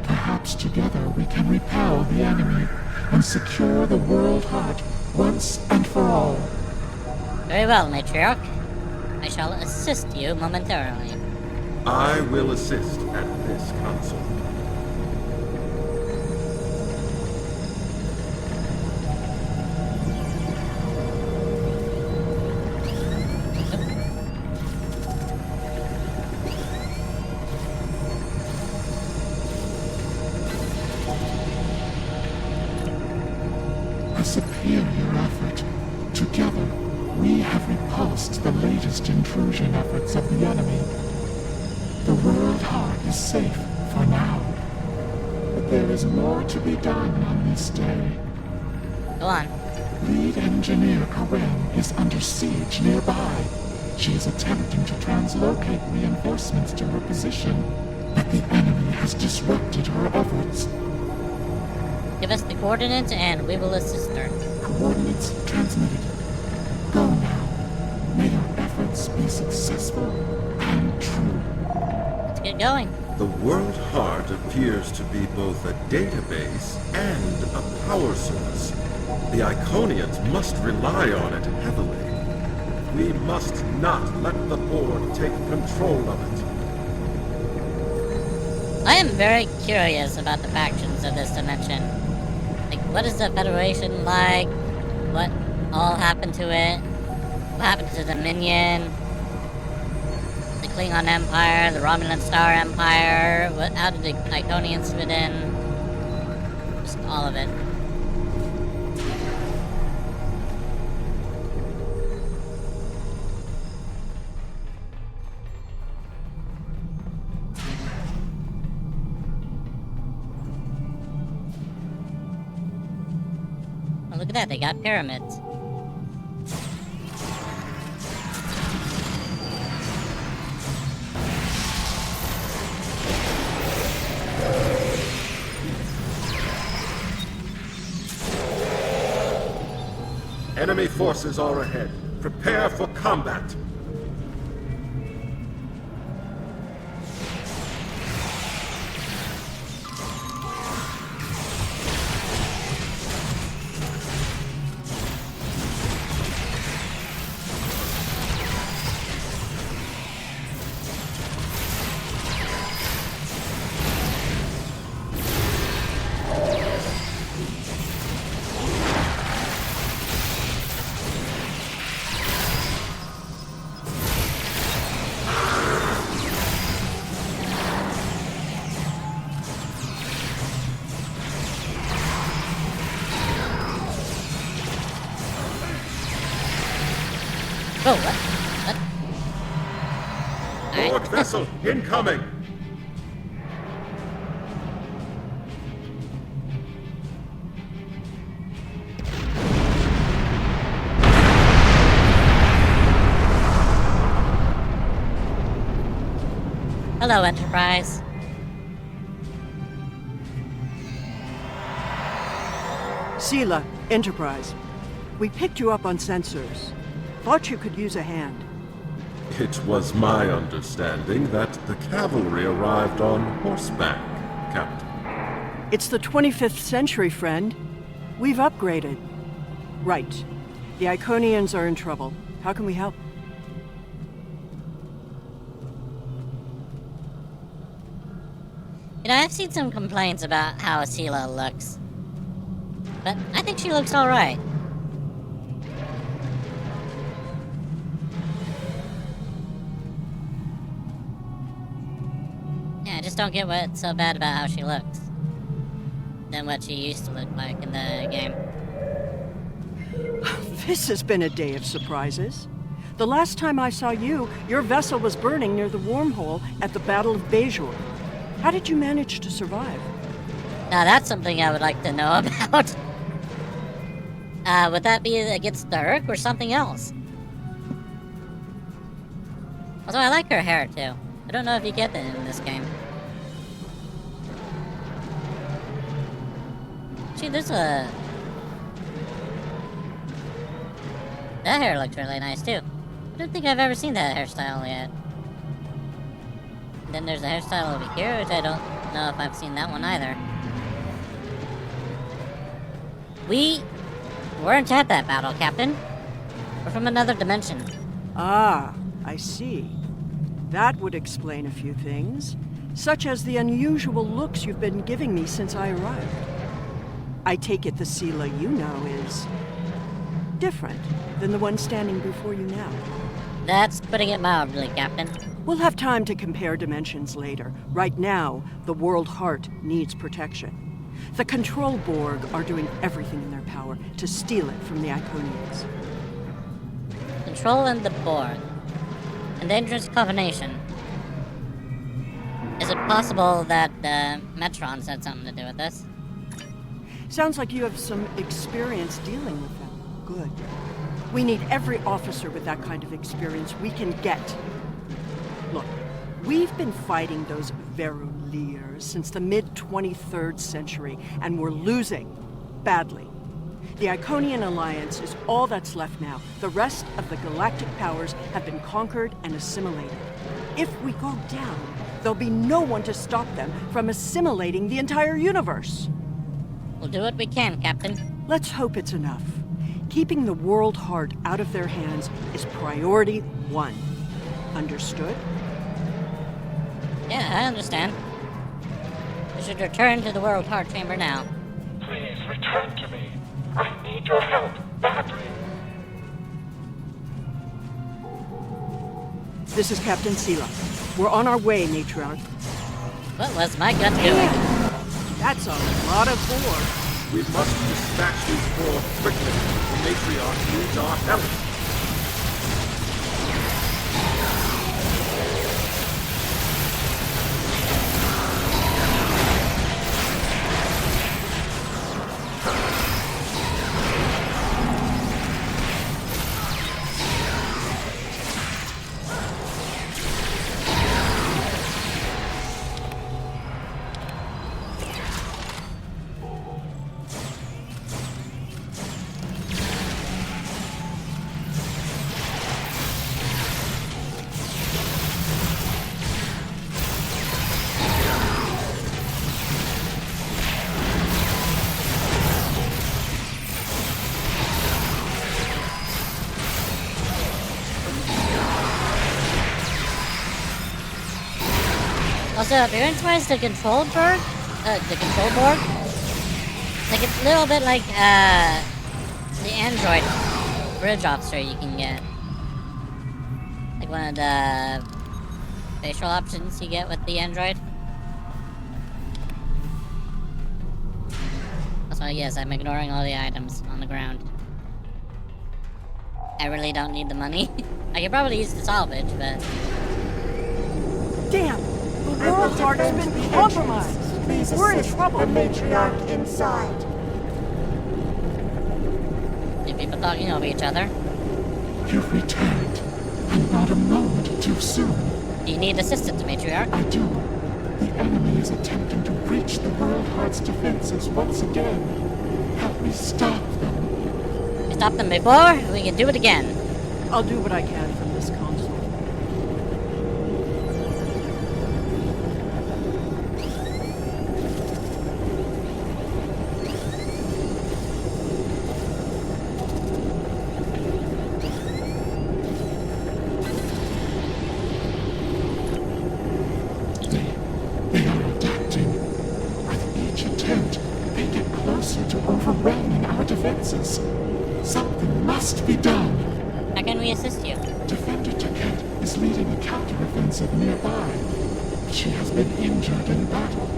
Perhaps together we can repel the enemy and secure the World Heart once and for all. Very well, Matriarch. I shall assist you momentarily. I will assist at this console. A superior effort. Together, we have repulsed the latest intrusion efforts of the enemy. The World Heart is safe for now. But there is more to be done on this day. Go on. Lead engineer Karen is under siege nearby. She is attempting to translocate reinforcements to her position, but the enemy has disrupted her efforts. Give us the coordinates and we will assist her. Coordinates transmitted. Go now. May your efforts be successful and true. Let's get going. The World Heart appears to be both a database and a power source. The Iconians must rely on it heavily. We must not let the Borg take control of it. I am very curious about the factions of this dimension. Like, what is the Federation like? What all happened to it? What happened to Dominion? Klingon Empire, the Romulan Star Empire. How did the Iconians fit in? Just all of it. Oh, look at that, they got pyramids. Enemy forces are ahead. Prepare for combat. Oh, what? What? Borg vessel incoming! Hello, Enterprise. Sela, Enterprise. We picked you up on sensors. Thought you could use a hand. It was my understanding that the cavalry arrived on horseback, Captain. It's the 25th century, friend. We've upgraded. Right. The Iconians are in trouble. How can we help? You know, I've seen some complaints about how Sela looks. But I think she looks alright. Yeah, I just don't get what's so bad about how she looks than what she used to look like in the game. This has been a day of surprises. The last time I saw you, your vessel was burning near the wormhole at the Battle of Byrnjolf. How did you manage to survive? Now that's something I would like to know about. Would that be against the Urk or something else? Also, I like her hair too. I don't know if you get that in this game. Gee, there's a... That hair looks really nice too. I don't think I've ever seen that hairstyle yet. Then there's a hairstyle over here, which I don't know if I've seen that one either. We weren't at that battle, Captain. We're from another dimension. Ah, I see. That would explain a few things, such as the unusual looks you've been giving me since I arrived. I take it the Sela you know is different than the one standing before you now. That's putting it mildly, Captain. We'll have time to compare dimensions later. Right now, the World Heart needs protection. The Control Borg are doing everything in their power to steal it from the Iconians. Control and the Borg. A dangerous combination. Is it possible that Metron's had something to do with this? Sounds like you have some experience dealing with them. Good. We need every officer with that kind of experience we can get. Look, we've been fighting those Veruliers since the mid-23rd century, and we're losing badly. The Iconian Alliance is all that's left now. The rest of the galactic powers have been conquered and assimilated. If we go down, there'll be no one to stop them from assimilating the entire universe. We'll do what we can, Captain. Let's hope it's enough. Keeping the World Heart out of their hands is priority 1. Understood? Yeah, I understand. We should return to the World Heart Chamber now. Please return to me. I need your help badly. This is Captain Sela. We're on our way, Matriarch. What was my gut doing? That's a lot of Borg. We must dispatch these Borg quickly. The Matriarch needs our help. Also, appearance-wise, the control Borg, like it's a little bit like the android bridge officer you can get. Like one of the facial options you get with the android. Also, yes, I'm ignoring all the items on the ground. I really don't need the money. I could probably use the salvage, but... Damn! The world heart's been compromised! Please We're in assist trouble! the matriarch inside. Two people talking over each other. You've returned, and not a moment too soon. Do you need assistance, Matriarch? I do. The enemy is attempting to breach the World Heart's defenses once again. Help me stop them. We stopped them before, we can do it again. I'll do what I can from this console. They are adapting. With each attempt, they get closer to overwhelming our defenses. Something must be done. How can we assist you? Defender Taket is leading a counteroffensive nearby. She has been injured in battle.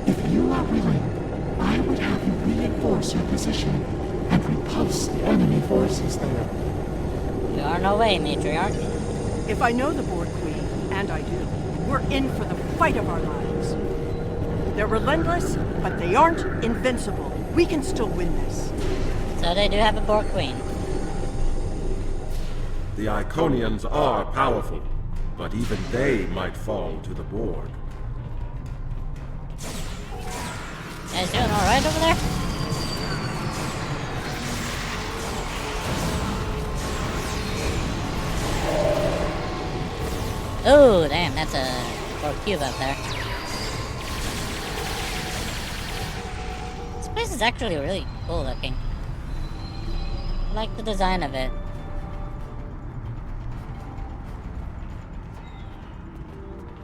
If you are willing, I would have you reinforce your position and repulse the enemy forces there. We are no way, Matriarch. If I know the Borg Queen, and I do, we're in for the fight of our lives. They're relentless, but they aren't invincible. We can still win this. So they do have a Borg Queen. The Iconians are powerful, but even they might fall to the Borg. You guys doing alright over there? Oh, damn, that's a Borg cube up there. This place is actually really cool looking. I like the design of it.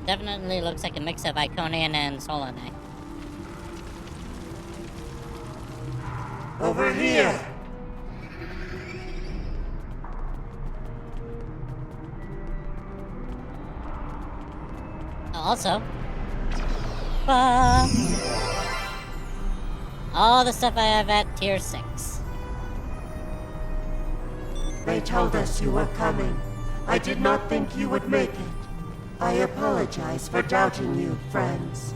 Definitely looks like a mix of Iconian and Solanae. Over here! Also, all the stuff I have at tier 6. They told us you were coming. I did not think you would make it. I apologize for doubting you, friends.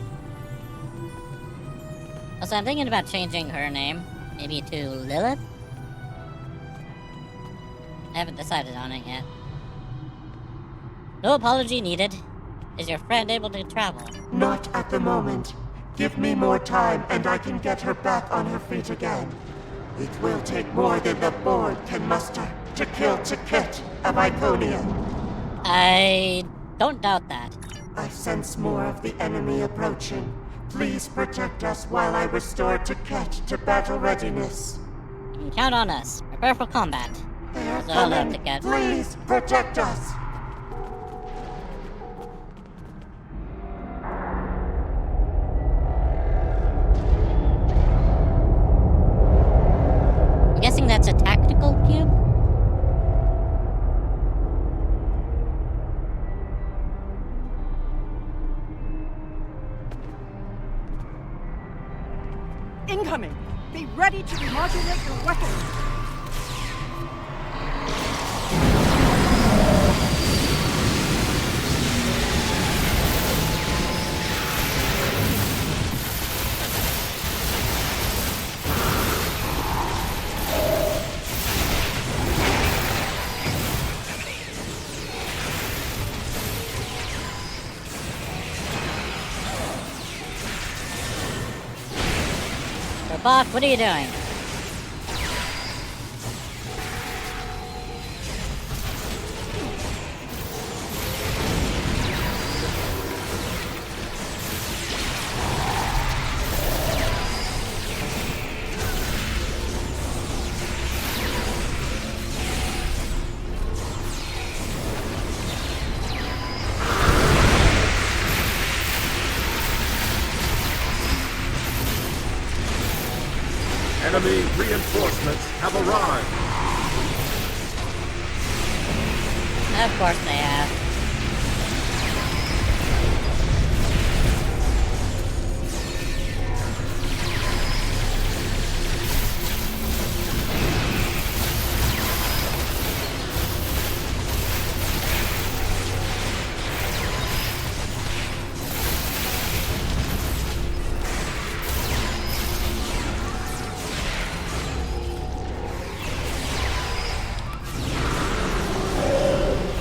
Also, I'm thinking about changing her name, maybe to Lilith? I haven't decided on it yet. No apology needed. Is your friend able to travel? Not at the moment. Give me more time and I can get her back on her feet again. It will take more than the Borg can muster to kill Taket of Iconia. I don't doubt that. I sense more of the enemy approaching. Please protect us while I restore Taket to battle readiness. You can count on us. Prepare for combat. They are So I'll have coming. Taket. Please protect us. I'm guessing that's a tactical cube? incoming! Be ready to remodulate your weapons! Bach, what are you doing? Enemy reinforcements have arrived. Of course they have.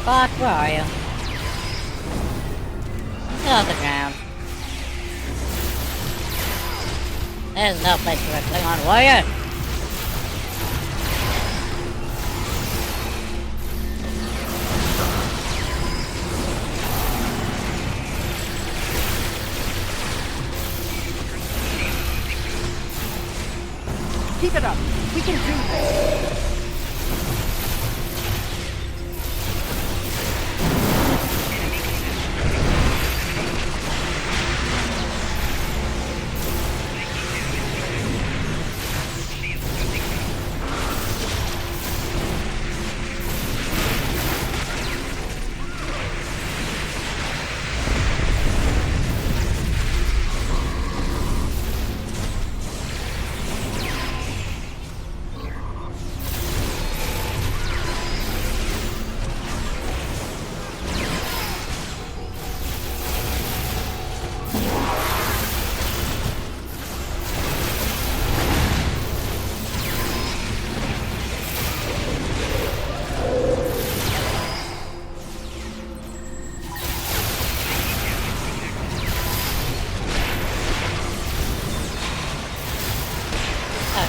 Fuck, where are you? Get off the ground. There's no place for a Klingon warrior! Keep it up. We can do this.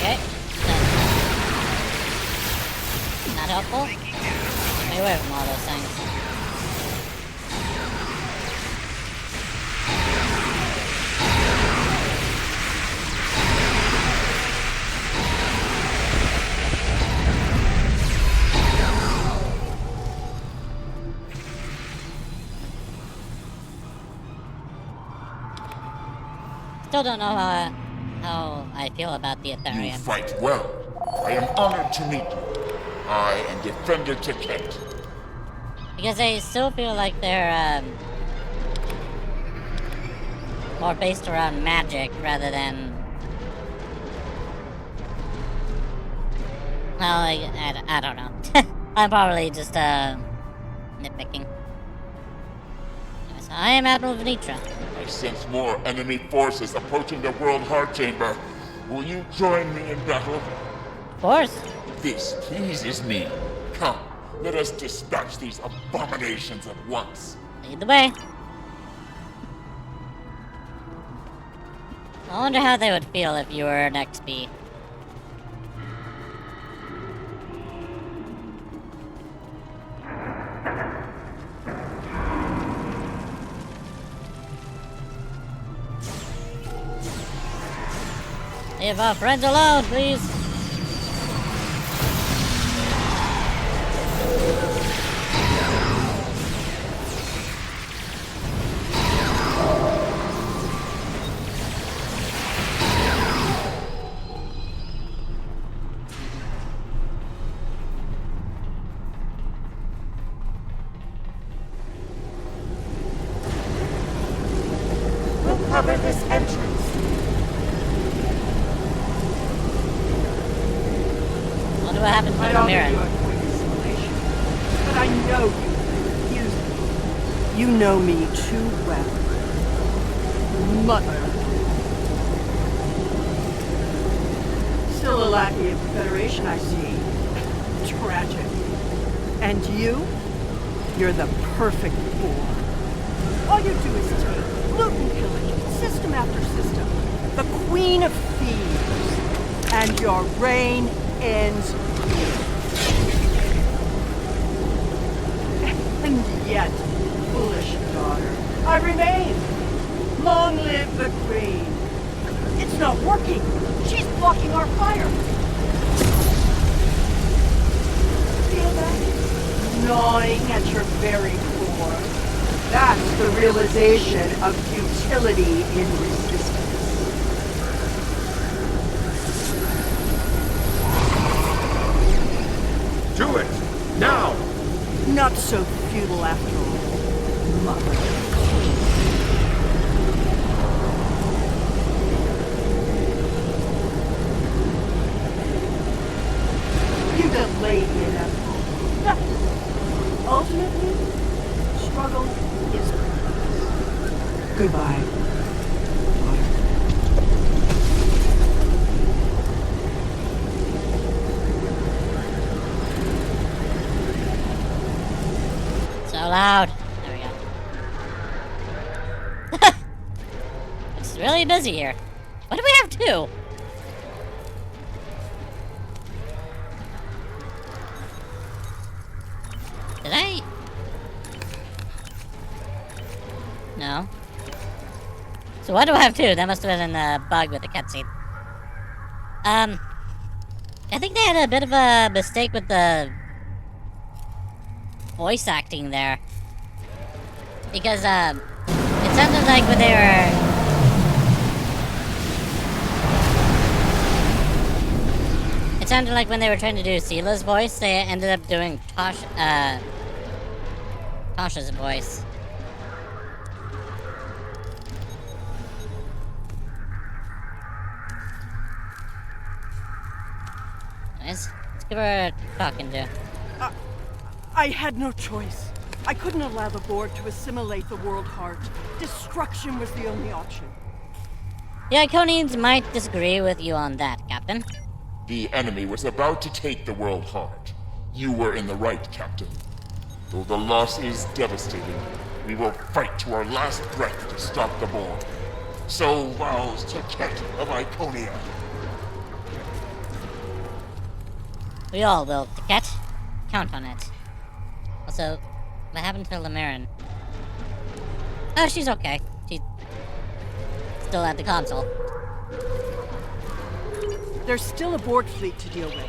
Okay. Not helpful? Stay away from all those things. Still don't know how I feel about the Ethereum. You fight well. I am honored to meet you. I am Defender Ticket. Because I still feel like they're more based around magic rather than... Well, I don't know. I'm probably just nitpicking. Anyways, I am Admiral Venitra. I sense more enemy forces approaching the World Heart Chamber. Will you join me in battle? Of course. This pleases me. Come, let us dispatch these abominations at once. Lead the way. I wonder how they would feel if you were an XP. Leave our friends alone, please. We'll cover this entrance. what happened to I'd offer you Mirren? a quick explanation, but I know you refuse it. You know me too well. Mother. Still a lackey of the Federation, I see. Tragic. And you're the perfect boar. All you do is take, loot and pillage, system after system. The queen of thieves. And your reign ends here. And yet, foolish daughter, I remain. Long live the queen. It's not working. She's blocking our fire. Feel that? Gnawing at your very core. That's the realization of futility in resistance. Do it! Now! Not so futile after all, Mother. You delayed the inevitable. Ultimately, struggle is purpose. Goodbye. So loud. There we go. It's really busy here. What do we have to? Did I? No. So what do I have to? That must have been a bug with the cutscene. I think they had a bit of a mistake with the voice acting there. Because, it sounded like when they were... It sounded like when they were trying to do Seela's voice, they ended up doing Tasha's voice. Let's give her a talking to. I had no choice. I couldn't allow the board to assimilate the world heart. Destruction was the only option. The Iconians might disagree with you on that, Captain. The enemy was about to take the world heart. You were in the right, Captain. Though the loss is devastating, we will fight to our last breath to stop the board. So vows Taket of Iconia. We all will, Taket. Count on it. Also, what happened to Lamarin? Oh, she's okay. She's still at the console. There's still a board fleet to deal with.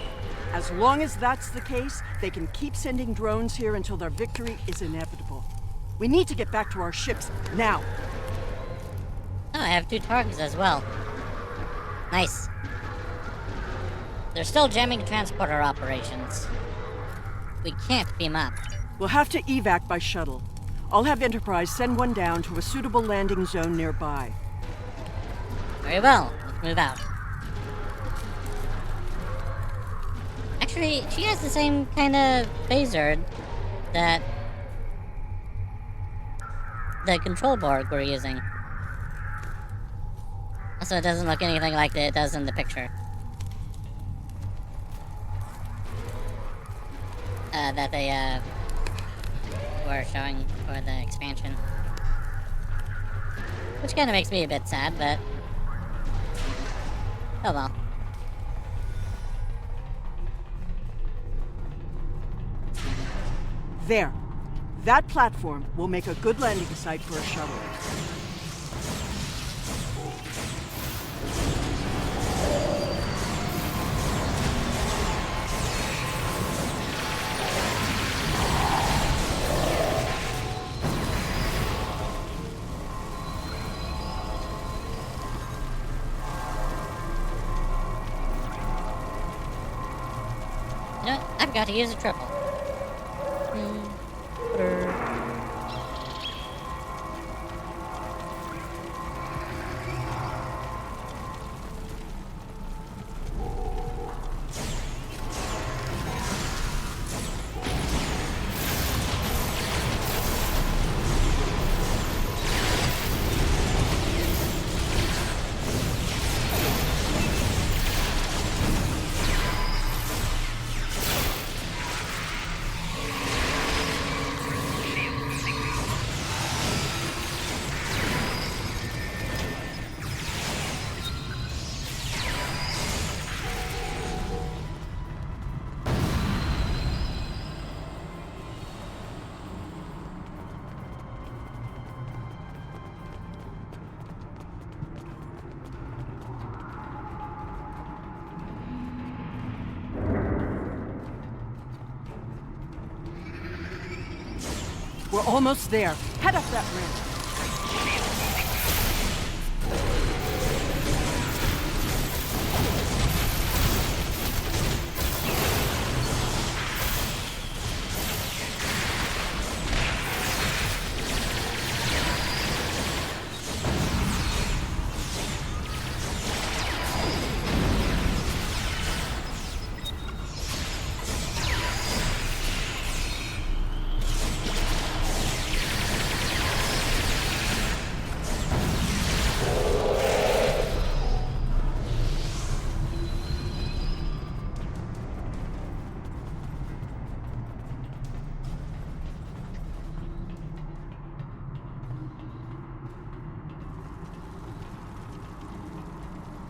As long as that's the case, they can keep sending drones here until their victory is inevitable. We need to get back to our ships, now! Oh, I have 2 targets as well. Nice. They're still jamming transporter operations. We can't beam up. We'll have to evac by shuttle. I'll have Enterprise send one down to a suitable landing zone nearby. Very well. Let's move out. Actually, she has the same kind of phaser that the control board we're using. Also, it doesn't look anything like it does in the picture. That they, were showing for the expansion. Which kind of makes me a bit sad, but... oh well. There. That platform will make a good landing site for a shuttle. You know what? I forgot to use a triple. We're almost there. Head up that ramp.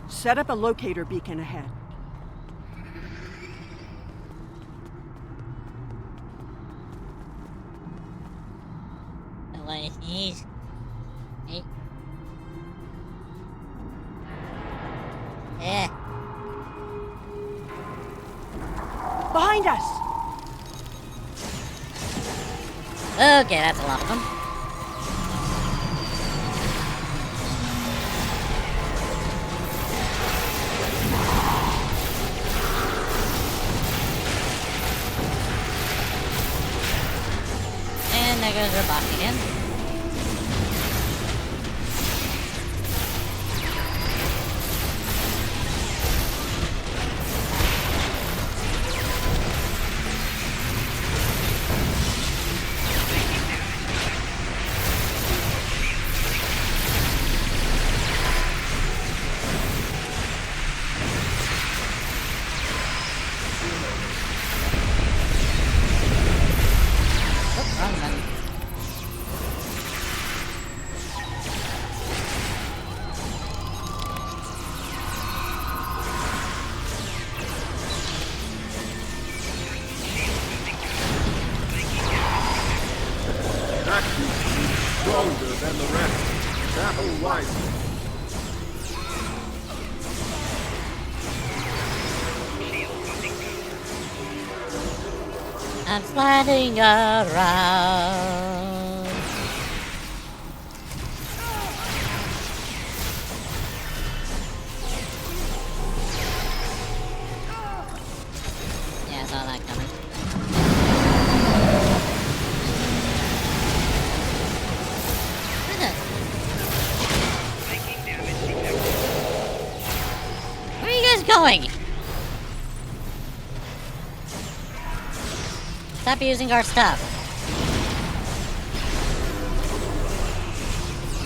Set up a locator beacon ahead. What is this? Hey. Yeah. Behind us! Okay, that's a lot of them. And there goes our boss again. Stronger than the rest. Battle wisely. I'm sliding around. Yeah, I saw that coming. Where are you guys going? Stop using our stuff.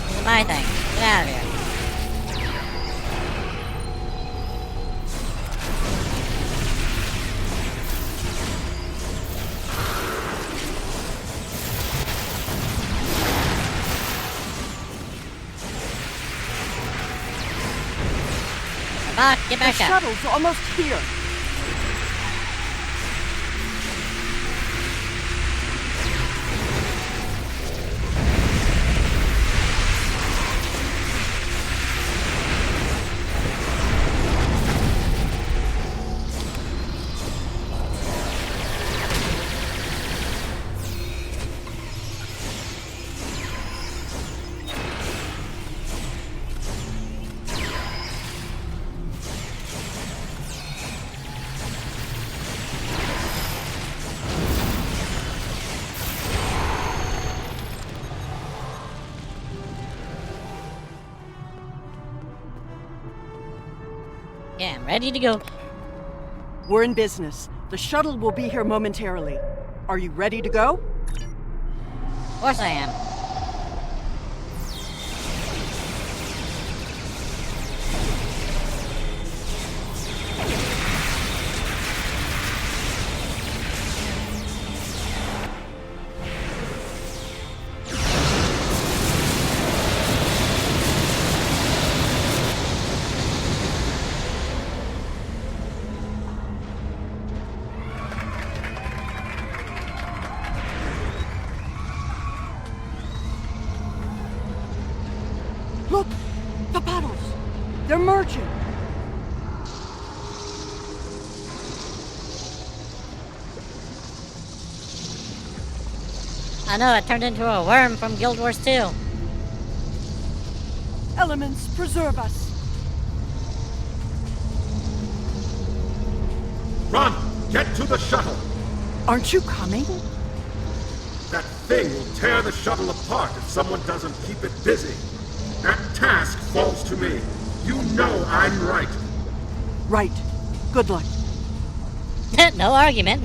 This is my thing. Get out of here. Get back the up. shuttle's almost here. Yeah, I'm ready to go. We're in business. The shuttle will be here momentarily. Are you ready to go? Of course I am. Look! The puddles! They're merging! I know, it turned into a worm from Guild Wars 2. Elements, preserve us. Run! Get to the shuttle! Aren't you coming? That thing will tear the shuttle apart if someone doesn't keep it busy. That task falls to me. You know I'm right. Right. Good luck. No argument.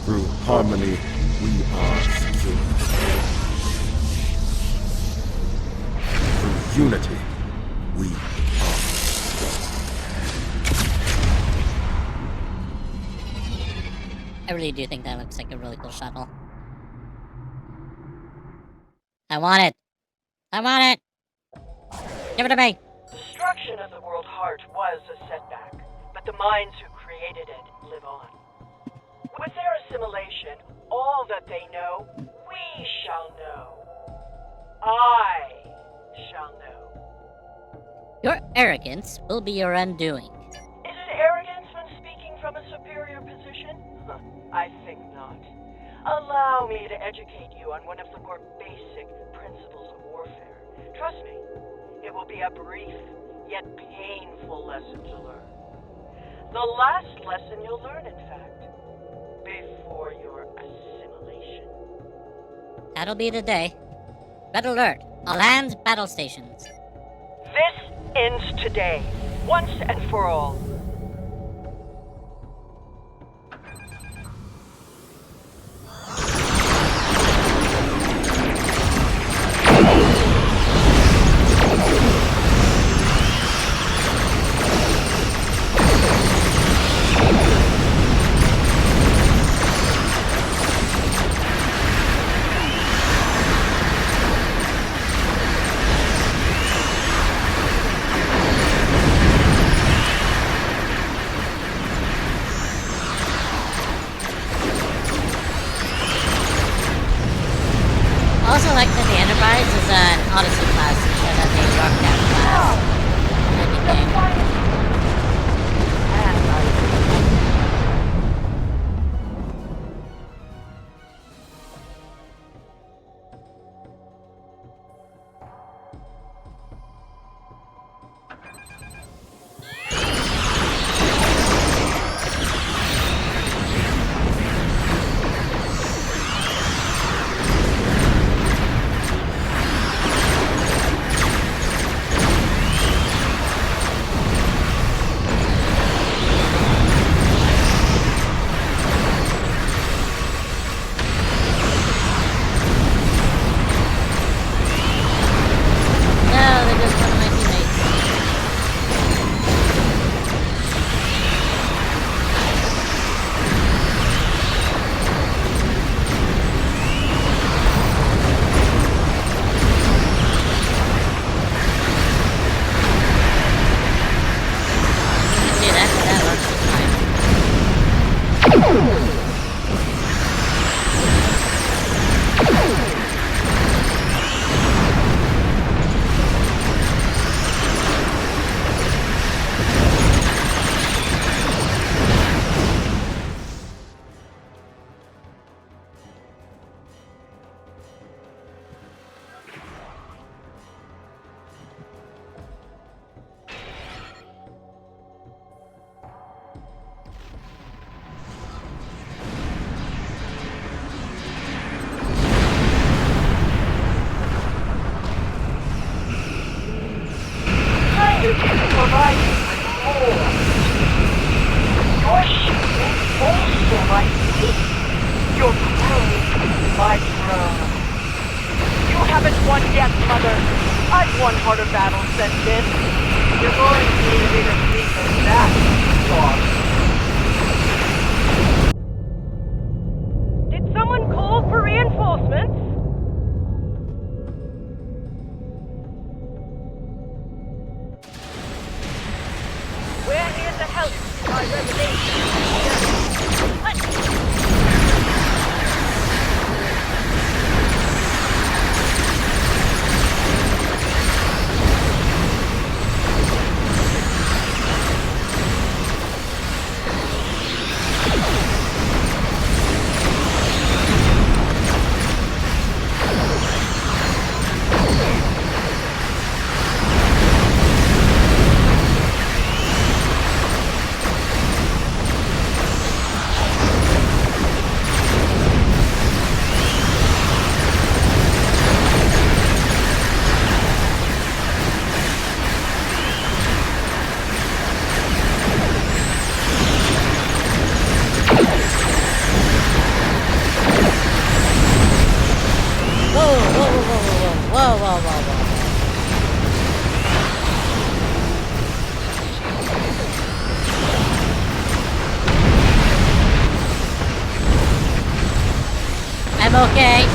Through harmony, we are secure. Through unity, we are strong. I really do think that looks like a really cool shuttle. I want it. I want it. Give it to me. Destruction of the World Heart was a setback, but the minds who created it live on. With their assimilation, all that they know, we shall know. I shall know. Your arrogance will be your undoing. Is it arrogance when speaking from a superior position? I think not. Allow me to educate you on one of the more basic principles of warfare. Trust me, it will be a brief, yet painful lesson to learn. The last lesson you'll learn, in fact, before your assimilation. That'll be the day. Red alert. All hands, battle stations. This ends today, once and for all. I also like that the Enterprise is an Odyssey class instead of a Rockdown class. Okay.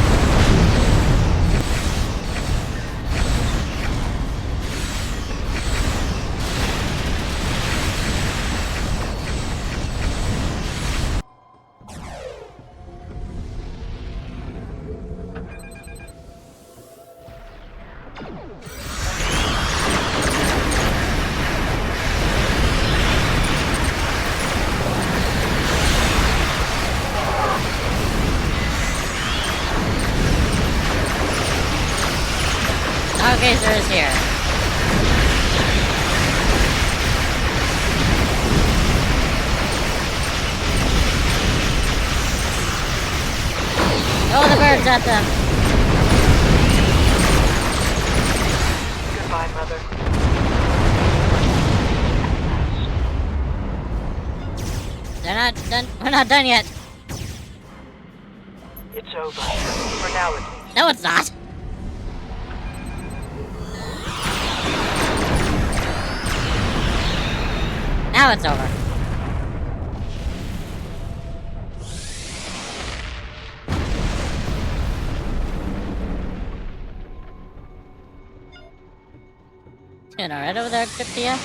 Stargazer is here. Throw the birds at them. Goodbye, Mother. They're not done. We're not done yet. It's over. For now, at least. No, it's not. Now it's over. Doing alright over there, Cryptia?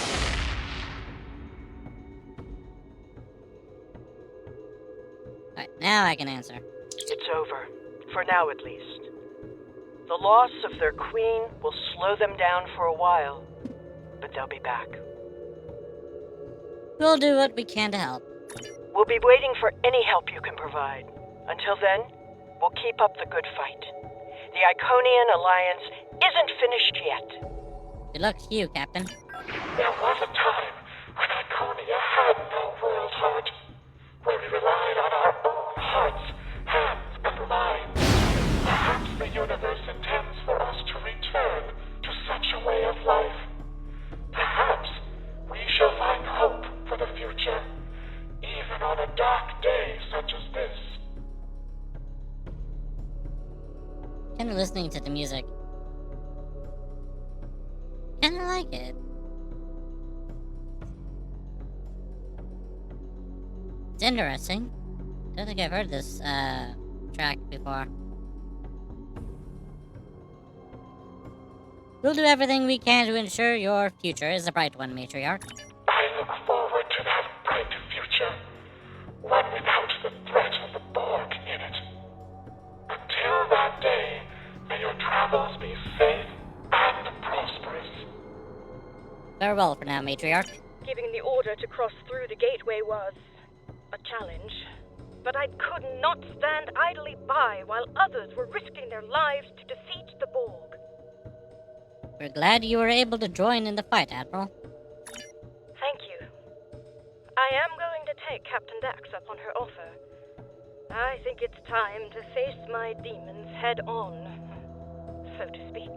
Alright, now I can answer. It's over. For now, at least. The loss of their queen will slow them down for a while, but they'll be back. We'll do what we can to help. We'll be waiting for any help you can provide. Until then, we'll keep up the good fight. The Iconian Alliance isn't finished yet. Good luck to you, Captain. There was a time when Iconia had no world heart, where we relied on our own hearts, hands, and minds. Perhaps the universe intends for us to return to such a way of life. Perhaps we shall find hope for the future, even on a dark day such as this. Kinda listening to the music. Kinda like it. It's interesting. I don't think I've heard this, track before. We'll do everything we can to ensure your future is a bright one, Matriarch. I look forward to that bright future, one without the threat of the Borg in it. Until that day, may your travels be safe and prosperous. Farewell for now, Matriarch. Giving the order to cross through the gateway was a challenge. But I could not stand idly by while others were risking their lives to defeat the Borg. We're glad you were able to join in the fight, Admiral. Thank you. I am going to take Captain Dax up on her offer. I think it's time to face my demons head on, so to speak.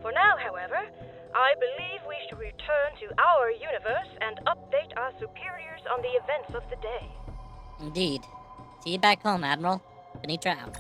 For now, however, I believe we should return to our universe and update our superiors on the events of the day. Indeed. See you back home, Admiral. Benitra out.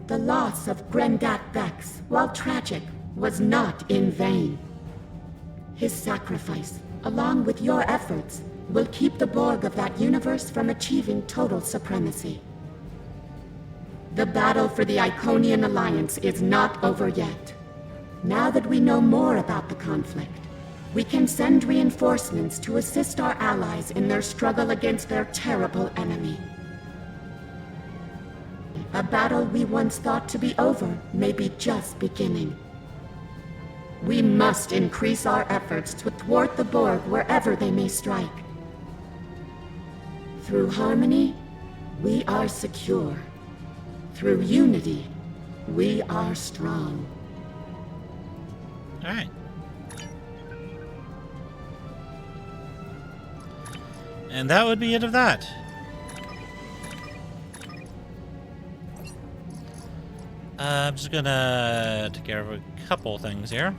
The loss of Grendat Bex, while tragic, was not in vain. His sacrifice, along with your efforts, will keep the Borg of that universe from achieving total supremacy. The battle for the Iconian Alliance is not over yet. Now that we know more about the conflict, we can send reinforcements to assist our allies in their struggle against their terrible enemy. A battle we once thought to be over may be just beginning. We must increase our efforts to thwart the Borg wherever they may strike. Through harmony, we are secure. Through unity, we are strong. All right. And that would be it of that. I'm just gonna take care of a couple things here.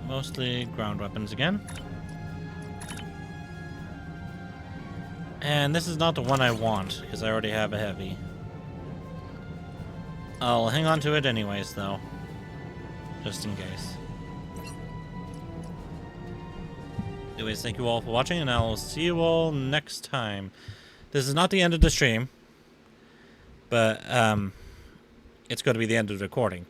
Mostly ground weapons again. And this is not the one I want, because I already have a heavy. I'll hang on to it anyways, though. Just in case. Anyways, thank you all for watching, and I'll see you all next time. This is not the end of the stream, but it's going to be the end of the recording.